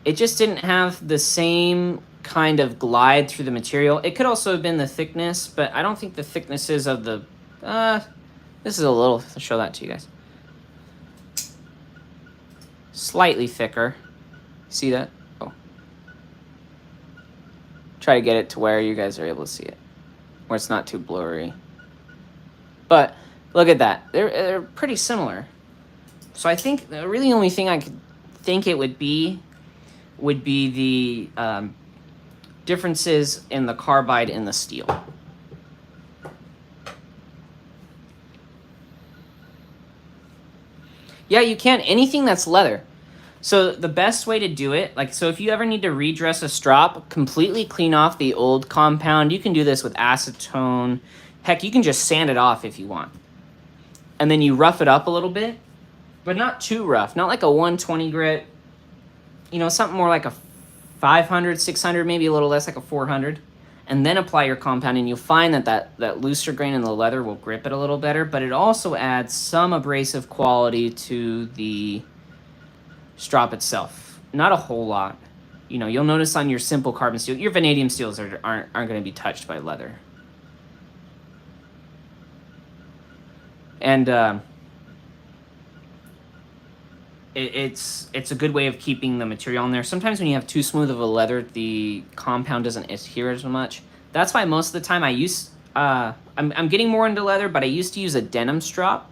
it just didn't have the same kind of glide through the material. It could also have been the thickness, but I don't think the thicknesses of the, this is a little, I'll show that to you guys. Slightly thicker. See that? Oh. Try to get it to where you guys are able to see it, where it's not too blurry. But look at that. They're pretty similar. So I think the really only thing I could think it would be the differences in the carbide and the steel. Yeah, you can. Anything that's leather. So the best way to do it, like, so if you ever need to redress a strop, completely clean off the old compound. You can do this with acetone. Heck, you can just sand it off if you want. And then you rough it up a little bit, but not too rough. Not like a 120 grit. You know, something more like a 500, 600, maybe a little less, like a 400. And then apply your compound, and you'll find that looser grain in the leather will grip it a little better, but it also adds some abrasive quality to the strop itself. Not a whole lot. You know, you'll notice on your simple carbon steel, your vanadium steels aren't going to be touched by leather. And it's a good way of keeping the material in there. Sometimes when you have too smooth of a leather, the compound doesn't adhere as much. That's why most of the time I'm getting more into leather, but I used to use a denim strop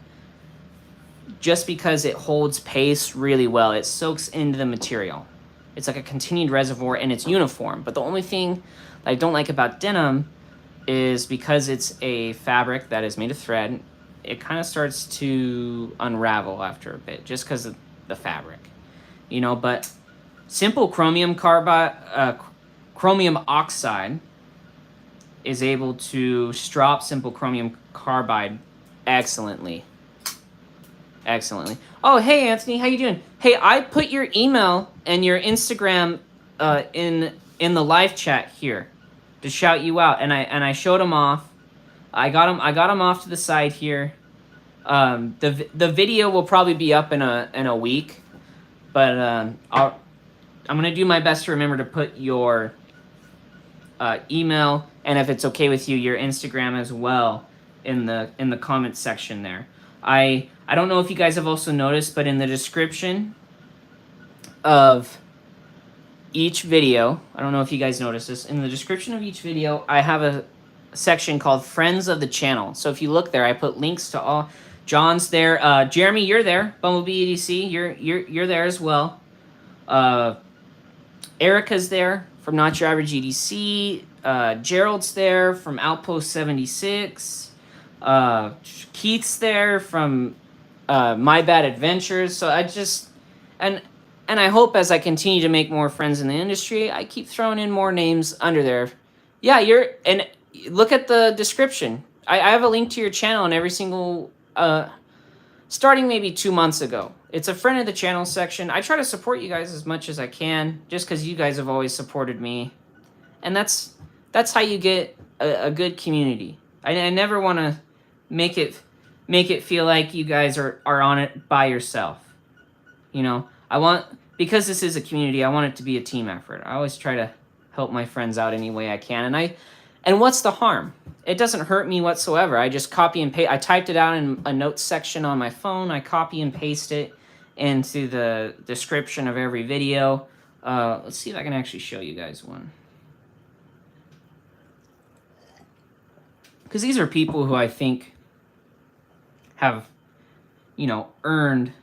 just because it holds pace really well. It soaks into the material. It's like a continued reservoir, and it's uniform. But the only thing that I don't like about denim is because it's a fabric that is made of thread, it kind of starts to unravel after a bit just because of the fabric, you know. But simple chromium oxide is able to strop simple chromium carbide excellently. Oh, hey Anthony, how you doing? Hey, I put your email and your Instagram in the live chat here to shout you out, and I showed them off. I got them off to the side here. The video will probably be up in a week, but I'm gonna do my best to remember to put your email, and if it's okay with you, your Instagram as well in the comments section there. I don't know if you guys have also noticed, but in the description of each video, I don't know if you guys noticed this, in the description of each video, I have a section called Friends of the Channel. So if you look there, I put links to all. John's there. Jeremy, you're there. Bumblebee EDC, you're there as well. Erica's there from Not Your Average EDC. Gerald's there from Outpost 76. Keith's there from My Bad Adventures. So I just and I hope as I continue to make more friends in the industry, I keep throwing in more names under there. Yeah, and look at the description. I have a link to your channel in every single starting maybe 2 months ago. It's a friend of the channel section. I try to support you guys as much as I can, just because you guys have always supported me, and that's how you get a good community. I never want to make it feel like you guys are on it by yourself. You know, because this is a community, I want it to be a team effort. I always try to help my friends out any way I can, and what's the harm? It doesn't hurt me whatsoever. I just copy and paste. I typed it out in a notes section on my phone. I copy and paste it into the description of every video. Let's see if I can actually show you guys one. Because these are people who I think have, you know, earned,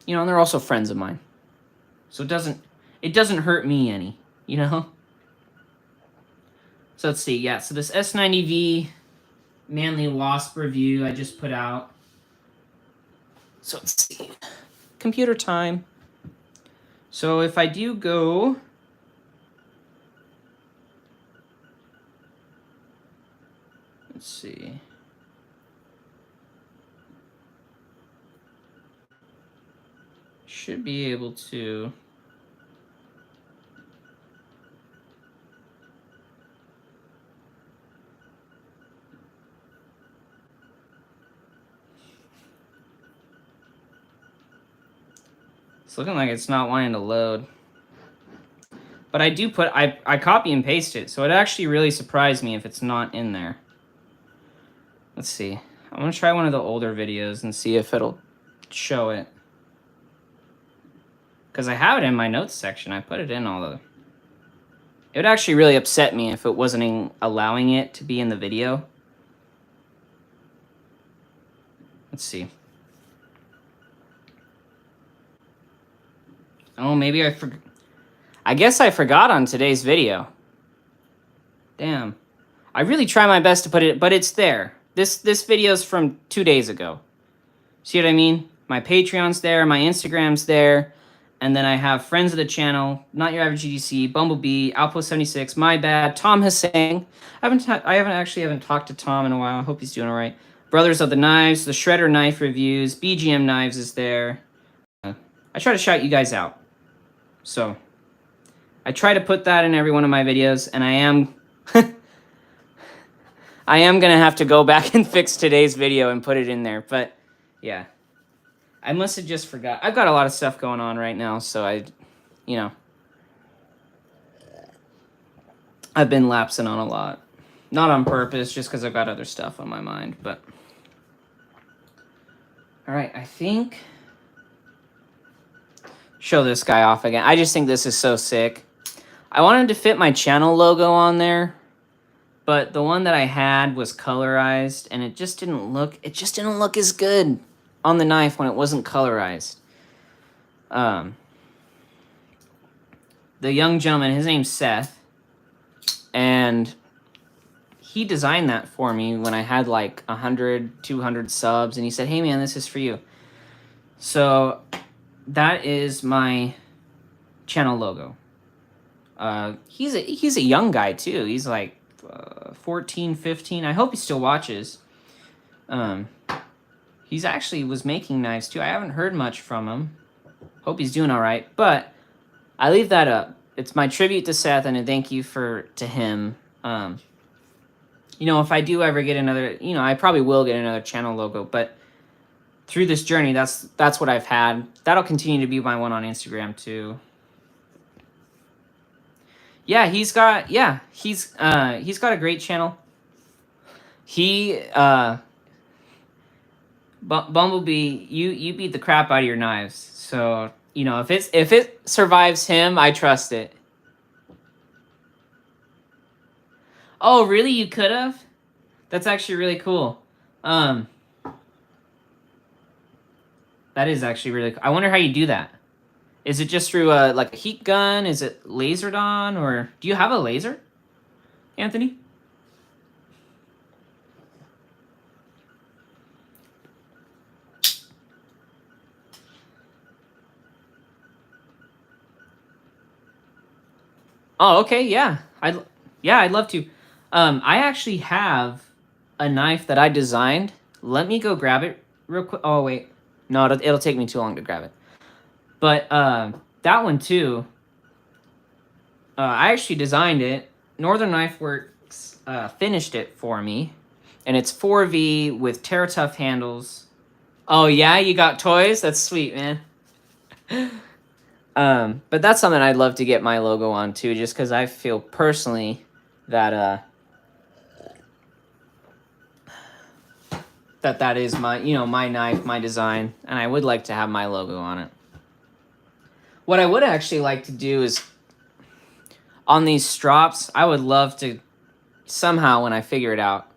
you know, and they're also friends of mine. So it doesn't hurt me any, you know? So let's see, yeah, so this S90V Manly Wasp review I just put out. So let's see, computer time. So if I do go Let's see. Should be able to. It's looking like it's not wanting to load. But I do put, I copy and paste it, so it actually really surprised me if it's not in there. Let's see. I'm going to try one of the older videos and see if it'll show it. Because I have it in my notes section. I put it in all the... It would actually really upset me if it wasn't allowing it to be in the video. Let's see. Oh, maybe I forgot. I guess I forgot on today's video. Damn. I really try my best to put it, but it's there. This video's from 2 days ago. See what I mean? My Patreon's there, my Instagram's there, and then I have friends of the channel, Not Your Average GDC, Bumblebee, Outpost 76, My Bad, Tom Hussein. I haven't talked to Tom in a while. I hope he's doing all right. Brothers of the Knives, the Shredder Knife Reviews, BGM Knives is there. I try to shout you guys out. So, I try to put that in every one of my videos, and I am... I am going to have to go back and fix today's video and put it in there, but yeah. I must have just forgot. I've got a lot of stuff going on right now, so I've been lapsing on a lot. Not on purpose, just because I've got other stuff on my mind, but... Alright, I think... Show this guy off again. I just think this is so sick. I wanted to fit my channel logo on there, but the one that I had was colorized, and it just didn't look as good on the knife when it wasn't colorized. The young gentleman, his name's Seth, and he designed that for me when I had like 100, 200 subs, and he said, hey man, this is for you. So that is my channel logo. He's a young guy too. He's like 14, 15. I hope he still watches. He's actually was making knives too. I haven't heard much from him. Hope he's doing all right. But I leave that up. It's my tribute to Seth and a thank you to him. If I do ever get another, I probably will get another channel logo. But through this journey, that's what I've had. That'll continue to be my one on Instagram too. Yeah, he's got a great channel. Bumblebee, you beat the crap out of your knives. So, if it survives him, I trust it. Oh, really? You could have? That's actually really cool. That is actually really cool. I wonder how you do that. Is it just through like a heat gun? Is it lasered on? Or do you have a laser, Anthony? Oh, okay, yeah. I'd love to. I actually have a knife that I designed. Let me go grab it real quick. Oh, wait. No, it'll take me too long to grab it. But that one too, I actually designed it. Northern Knife Works finished it for me. And it's 4V with Terra-Tough handles. Oh yeah, you got toys? That's sweet, man. But that's something I'd love to get my logo on too, just because I feel personally that that is my my knife, my design, and I would like to have my logo on it. What I would actually like to do is, on these strops, I would love to, somehow when I figure it out,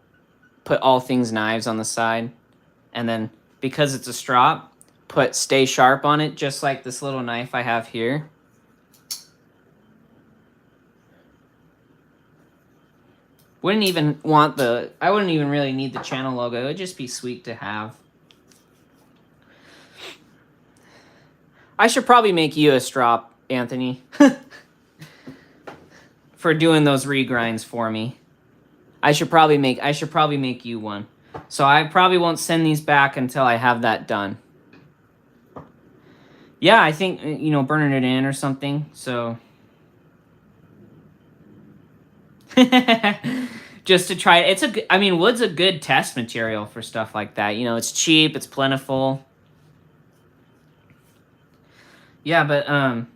put All Things Knives on the side. And then, because it's a strop, put Stay Sharp on it, just like this little knife I have here. I wouldn't even really need the channel logo. It would just be sweet to have. I should probably make you a strop, Anthony, for doing those regrinds for me. I should probably make you one. So I probably won't send these back until I have that done. Yeah, I think, you know, burning it in or something. So just to try it. I mean, wood's a good test material for stuff like that. You know, it's cheap, it's plentiful. Yeah, but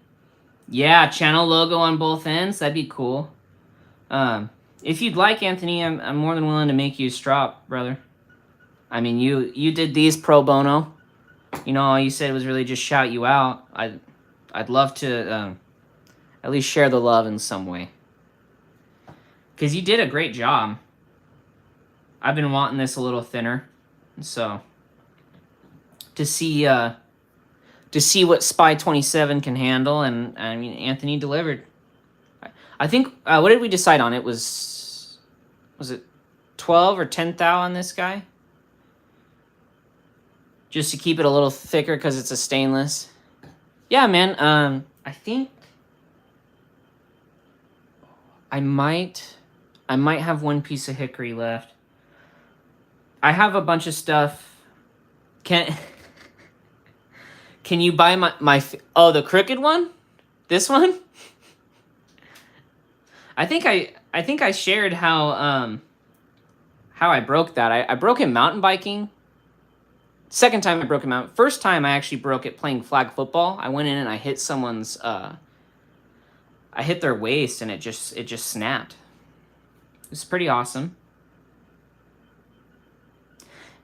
yeah, channel logo on both ends. That'd be cool. If you'd like, Anthony, I'm more than willing to make you a strop, brother. I mean, you did these pro bono. You know, all you said was really just shout you out. I'd love to at least share the love in some way. Because you did a great job. I've been wanting this a little thinner. So, to see what Spy 27 can handle, and I mean, Anthony delivered. I think, what did we decide on? Was it 12 or 10 thou on this guy? Just to keep it a little thicker because it's a stainless. Yeah, man, I think I might have one piece of hickory left. I have a bunch of stuff. Can you buy my the crooked one? This one? I think I shared how I broke that. I broke it mountain biking. Second time I broke it out. First time I actually broke it playing flag football. I went in and I hit someone's I hit their waist and it just snapped. It's pretty awesome.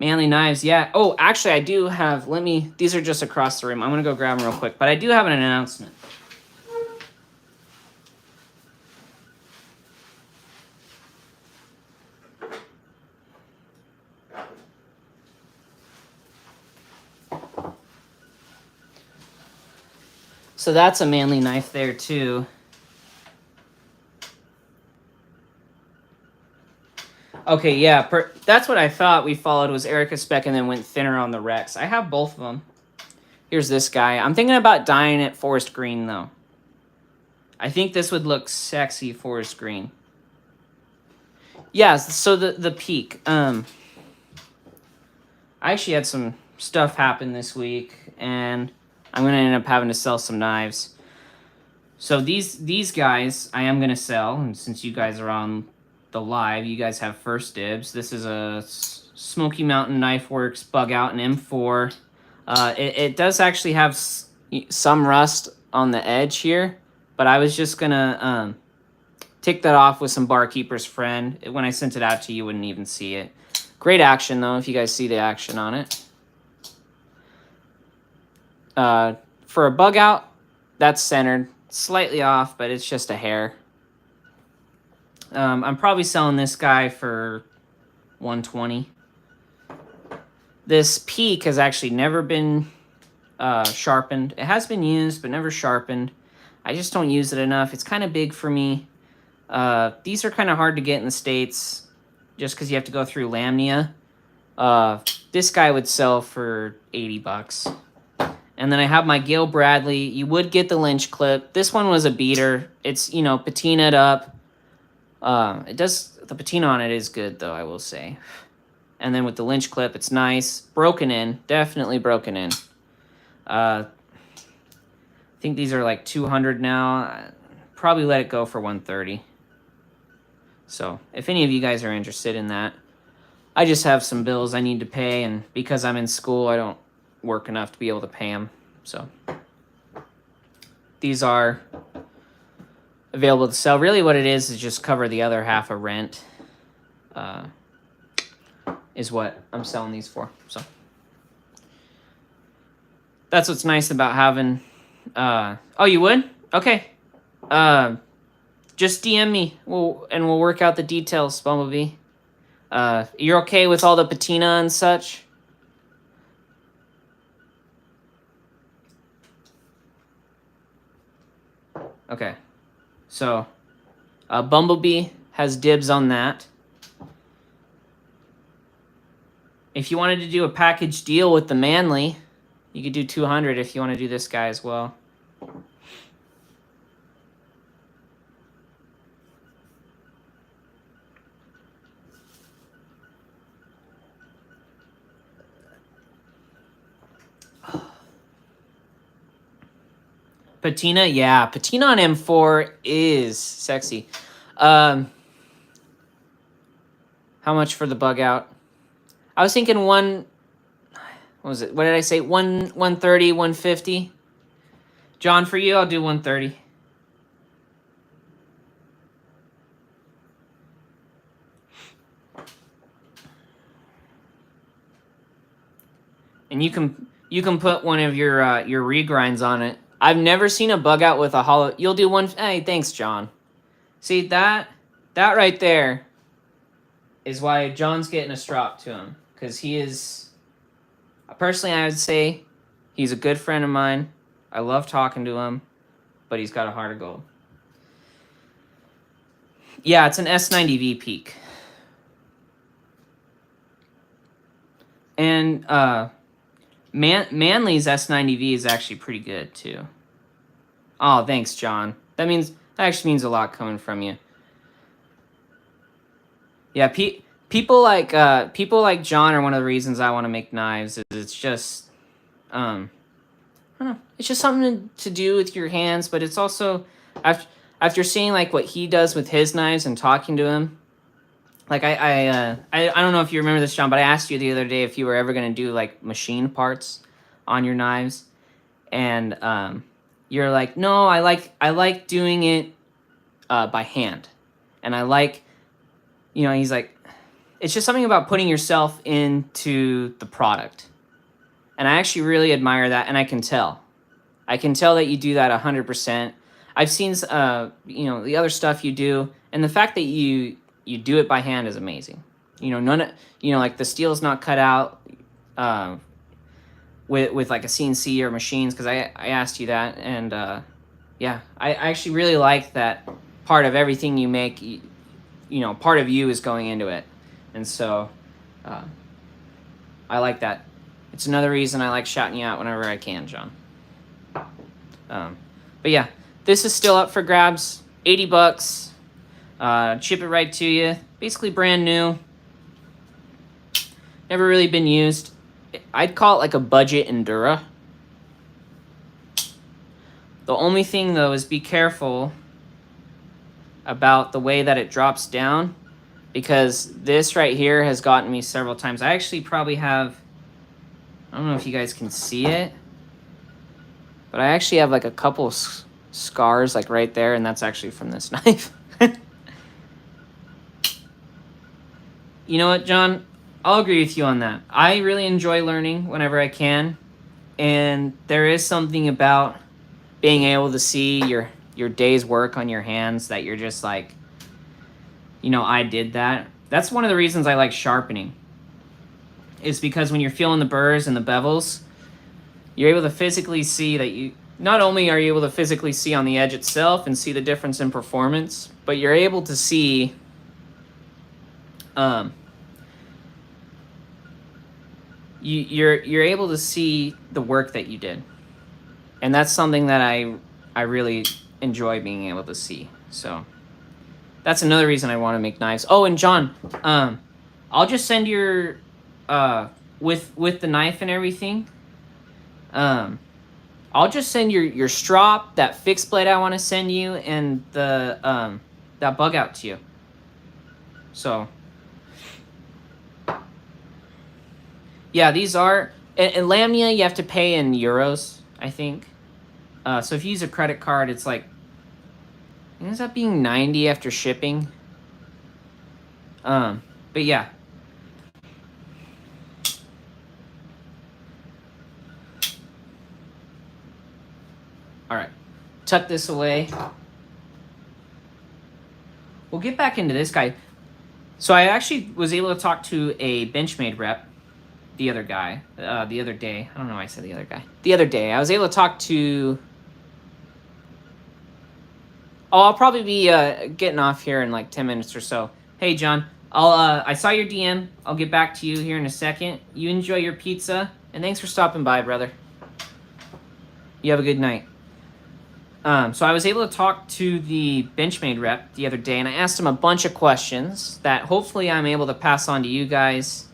Manly knives, yeah. Oh, actually, I do have, these are just across the room. I'm going to go grab them real quick. But I do have an announcement. So that's a manly knife there, too. Okay, yeah, that's what I thought we followed was Erica Spec and then went thinner on the Rex. I have both of them. Here's this guy. I'm thinking about dyeing it forest green, though. I think this would look sexy forest green. Yeah, so the peak. I actually had some stuff happen this week, and I'm going to end up having to sell some knives. So these guys I am going to sell, and since you guys are on the live, you guys have first dibs. This is a Smoky Mountain Knife Works Bug Out in M4. It does actually have some rust on the edge here, but I was just going to take that off with some Barkeeper's Friend. When I sent it out to you, you wouldn't even see it. Great action, though, if you guys see the action on it. For a bug out, that's centered. Slightly off, but it's just a hair. I'm probably selling this guy for $120. This peak has actually never been sharpened. It has been used, but never sharpened. I just don't use it enough. It's kind of big for me. These are kind of hard to get in the States just because you have to go through Lamnia. This guy would sell for $80. And then I have my Gail Bradley. You would get the Lynch clip. This one was a beater. It's, you know, patinaed up. The patina on it is good, though, I will say. And then with the Lynch clip, it's nice. Broken in. Definitely broken in. I think these are like $200 now. Probably let it go for $130. So, if any of you guys are interested in that, I just have some bills I need to pay, and because I'm in school, I don't work enough to be able to pay them. So, these are available to sell. Really what it is just cover the other half of rent, is what I'm selling these for. So, that's what's nice about having, oh, you would? Okay. Just DM me, and we'll work out the details, Bumblebee. You're okay with all the patina and such? Okay. So, Bumblebee has dibs on that. If you wanted to do a package deal with the Manly, you could do $200 if you want to do this guy as well. Patina, yeah. Patina on M4 is sexy. How much for the bug out? I was thinking what was it? What did I say? 130, 150. John, for you, I'll do 130. And you can put one of your regrinds on it. I've never seen a bug out with a hollow. You'll do one. Hey, thanks, John. See that right there is why John's getting a strop to him, because he is. Personally, I would say he's a good friend of mine. I love talking to him, but he's got a heart of gold. Yeah, it's an S90V peak. And Manly's S90V is actually pretty good too. Oh, thanks, John. That actually means a lot coming from you. Yeah, people like John are one of the reasons I want to make knives. It's just, I don't know. It's just something to do with your hands, but it's also after seeing like what he does with his knives and talking to him. Like I don't know if you remember this, John, but I asked you the other day if you were ever gonna do like machine parts on your knives, and you're like, no, I like doing it by hand, and I like, he's like, it's just something about putting yourself into the product, and I actually really admire that, and I can tell that you do that 100%. I've seen the other stuff you do, and the fact that you do it by hand is amazing. Like the steel's not cut out with like a CNC or machines, because I asked you that, and yeah, I actually really like that part of everything you make. Part of you is going into it, and so I like that. It's another reason I like shouting you out whenever I can, John. But yeah, this is still up for grabs. $80. Ship it right to you. Basically brand new. Never really been used. I'd call it like a budget Endura. The only thing though is be careful about the way that it drops down, because this right here has gotten me several times. I actually probably have, I don't know if you guys can see it, but I actually have like a couple of scars like right there, and that's actually from this knife. You know what, John? I'll agree with you on that. I really enjoy learning whenever I can, and there is something about being able to see your day's work on your hands that you're just like, I did that. That's one of the reasons I like sharpening, is because when you're feeling the burrs and the bevels, you're able to physically see that not only are you able to physically see on the edge itself and see the difference in performance, but you're able to see you're able to see the work that you did, and that's something that I really enjoy being able to see. So that's another reason I want to make knives. Oh, and John, I'll just send your with the knife and everything. I'll just send your strop, that fixed blade I want to send you, and the that bug out to you. So yeah, these are, in Lamnia you have to pay in euros, I think. So if you use a credit card, it's like, it ends up being 90 after shipping. But yeah. All right, tuck this away. We'll get back into this guy. So I actually was able to talk to a Benchmade rep the other day. I don't know why I said the other guy. The other day, I was able to talk to... Oh, I'll probably be getting off here in like 10 minutes or so. Hey, John, I saw your DM. I'll get back to you here in a second. You enjoy your pizza, and thanks for stopping by, brother. You have a good night. So I was able to talk to the Benchmade rep the other day, and I asked him a bunch of questions that hopefully I'm able to pass on to you guys.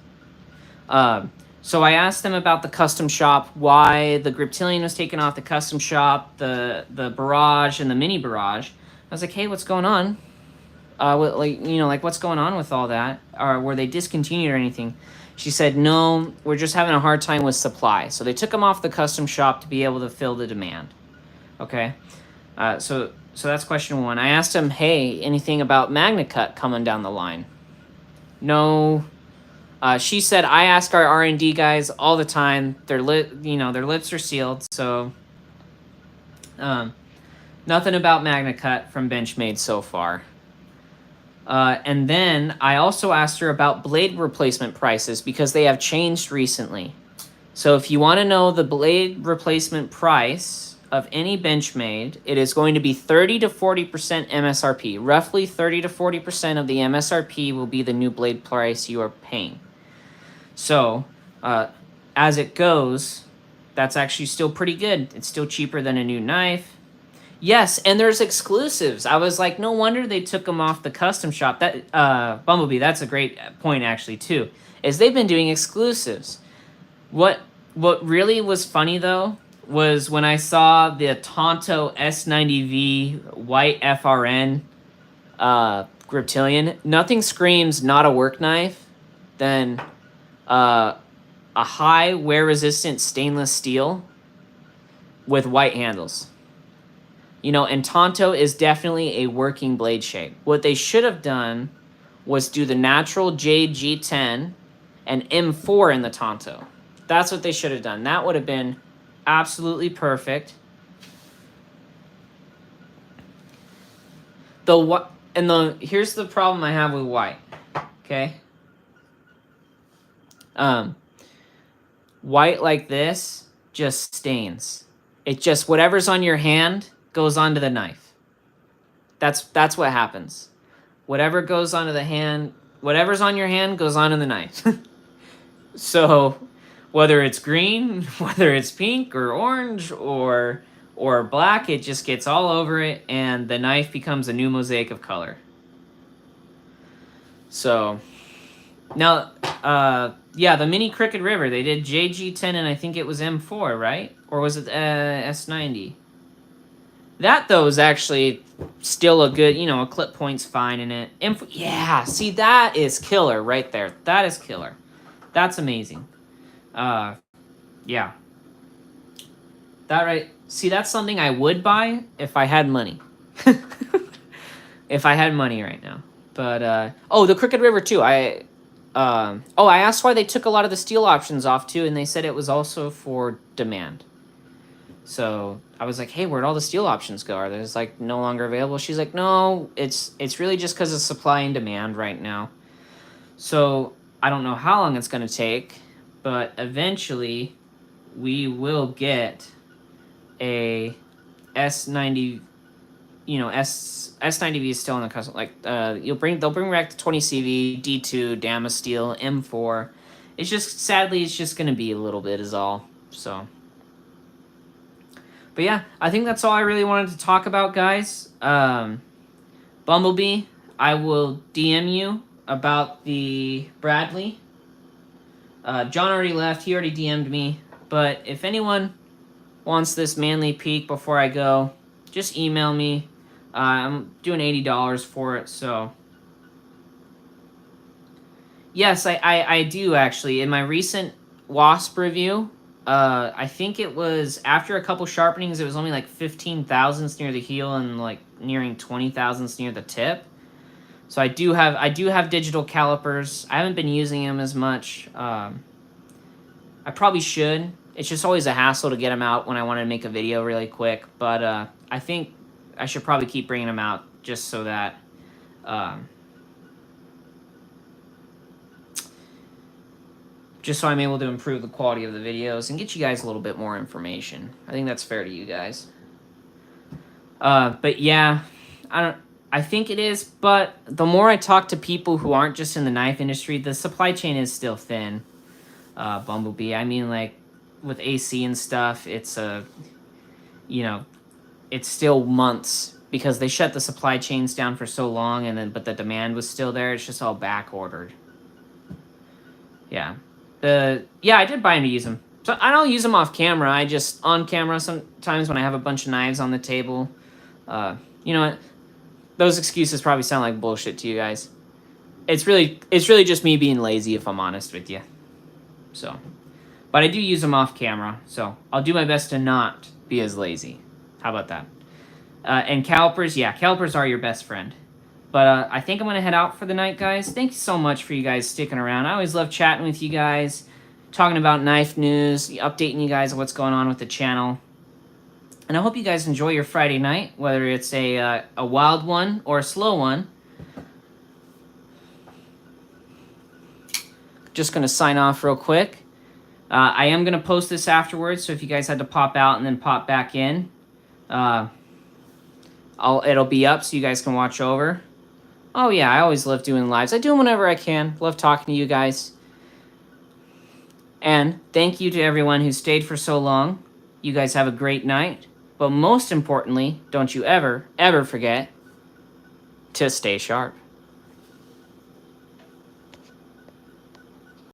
So I asked them about the custom shop, why the Griptilian was taken off the custom shop, the barrage and the mini barrage. I was like, hey, what's going on? What's going on with all that? Or were they discontinued or anything? She said, no, we're just having a hard time with supply. So they took them off the custom shop to be able to fill the demand. Okay. So that's question one. I asked him, hey, anything about MagnaCut coming down the line? No. She said, I ask our R&D guys all the time. Their lips are sealed. So nothing about MagnaCut from Benchmade so far. And then I also asked her about blade replacement prices because they have changed recently. So if you want to know the blade replacement price of any Benchmade, it is going to be 30 to 40% MSRP. Roughly 30 to 40% of the MSRP will be the new blade price you are paying. So as it goes, that's actually still pretty good. It's still cheaper than a new knife. Yes, and there's exclusives. I was like, no wonder they took them off the custom shop. That Bumblebee, that's a great point actually too. Is they've been doing exclusives. What really was funny though was when I saw the Tonto S90V white FRN Griptilian. Nothing screams not a work knife than a high wear resistant stainless steel with white handles. And Tonto is definitely a working blade shape. What they should have done was do the natural JG10 and M4 in the Tonto. That's what they should have done. That would have been absolutely perfect. Here's the problem I have with white. Okay? White like this just stains. It just, whatever's on your hand goes onto the knife. That's what happens. Whatever goes onto the hand, whatever's on your hand goes onto the knife. So whether it's green, whether it's pink or orange or black, it just gets all over it and the knife becomes a new mosaic of color. So now the mini Crooked River, they did JG10 and I think it was M4, right? Or was it S90? That, though, is actually still a good, a clip point's fine in it. Yeah, see, that is killer right there. That is killer. That's amazing. Yeah. That right. See, that's something I would buy if I had money. If I had money right now. But, the Crooked River, too. I asked why they took a lot of the steel options off, too, and they said it was also for demand. So I was like, hey, where'd all the steel options go? Are those like no longer available? She's like, no, it's really just because of supply and demand right now. So I don't know how long it's going to take, but eventually we will get a S90, S90V is still in the custom. Like they'll bring back the 20CV, D2, Dama Steel, M4. It's just, sadly, it's just going to be a little bit is all. So. But yeah, I think that's all I really wanted to talk about, guys. Bumblebee, I will DM you about the Bradley. John already left. He already DM'd me. But if anyone wants this manly peek before I go, just email me. I'm doing $80 for it, so. Yes, I do, actually. In my recent Wasp review, I think it was after a couple sharpenings, it was only like 15 thousandths near the heel and like nearing 20 thousandths near the tip. So I do have digital calipers. I haven't been using them as much. I probably should. It's just always a hassle to get them out when I want to make a video really quick. But I think I should probably keep bringing them out just so that just so I'm able to improve the quality of the videos and get you guys a little bit more information. I think that's fair to you guys. But yeah, I think it is, but the more I talk to people who aren't just in the knife industry, the supply chain is still thin. Bumblebee, I mean, like with AC and stuff, it's it's still months because they shut the supply chains down for so long, but the demand was still there. It's just all back ordered. Yeah. Yeah, I did buy them to use them. So I don't use them off camera. I just on camera sometimes when I have a bunch of knives on the table. You know what? Those excuses probably sound like bullshit to you guys. It's really just me being lazy, if I'm honest with you. So, but I do use them off camera, so I'll do my best to not be as lazy. How about that? And calipers, yeah, calipers are your best friend. But I think I'm going to head out for the night, guys. Thank you so much for you guys sticking around. I always love chatting with you guys, talking about knife news, updating you guys on what's going on with the channel. And I hope you guys enjoy your Friday night, whether it's a wild one or a slow one. Just going to sign off real quick. I am going to post this afterwards, so if you guys had to pop out and then pop back in, it'll be up so you guys can watch over. Oh yeah, I always love doing lives. I do them whenever I can. Love talking to you guys. And thank you to everyone who stayed for so long. You guys have a great night. But most importantly, don't you ever, ever forget to stay sharp.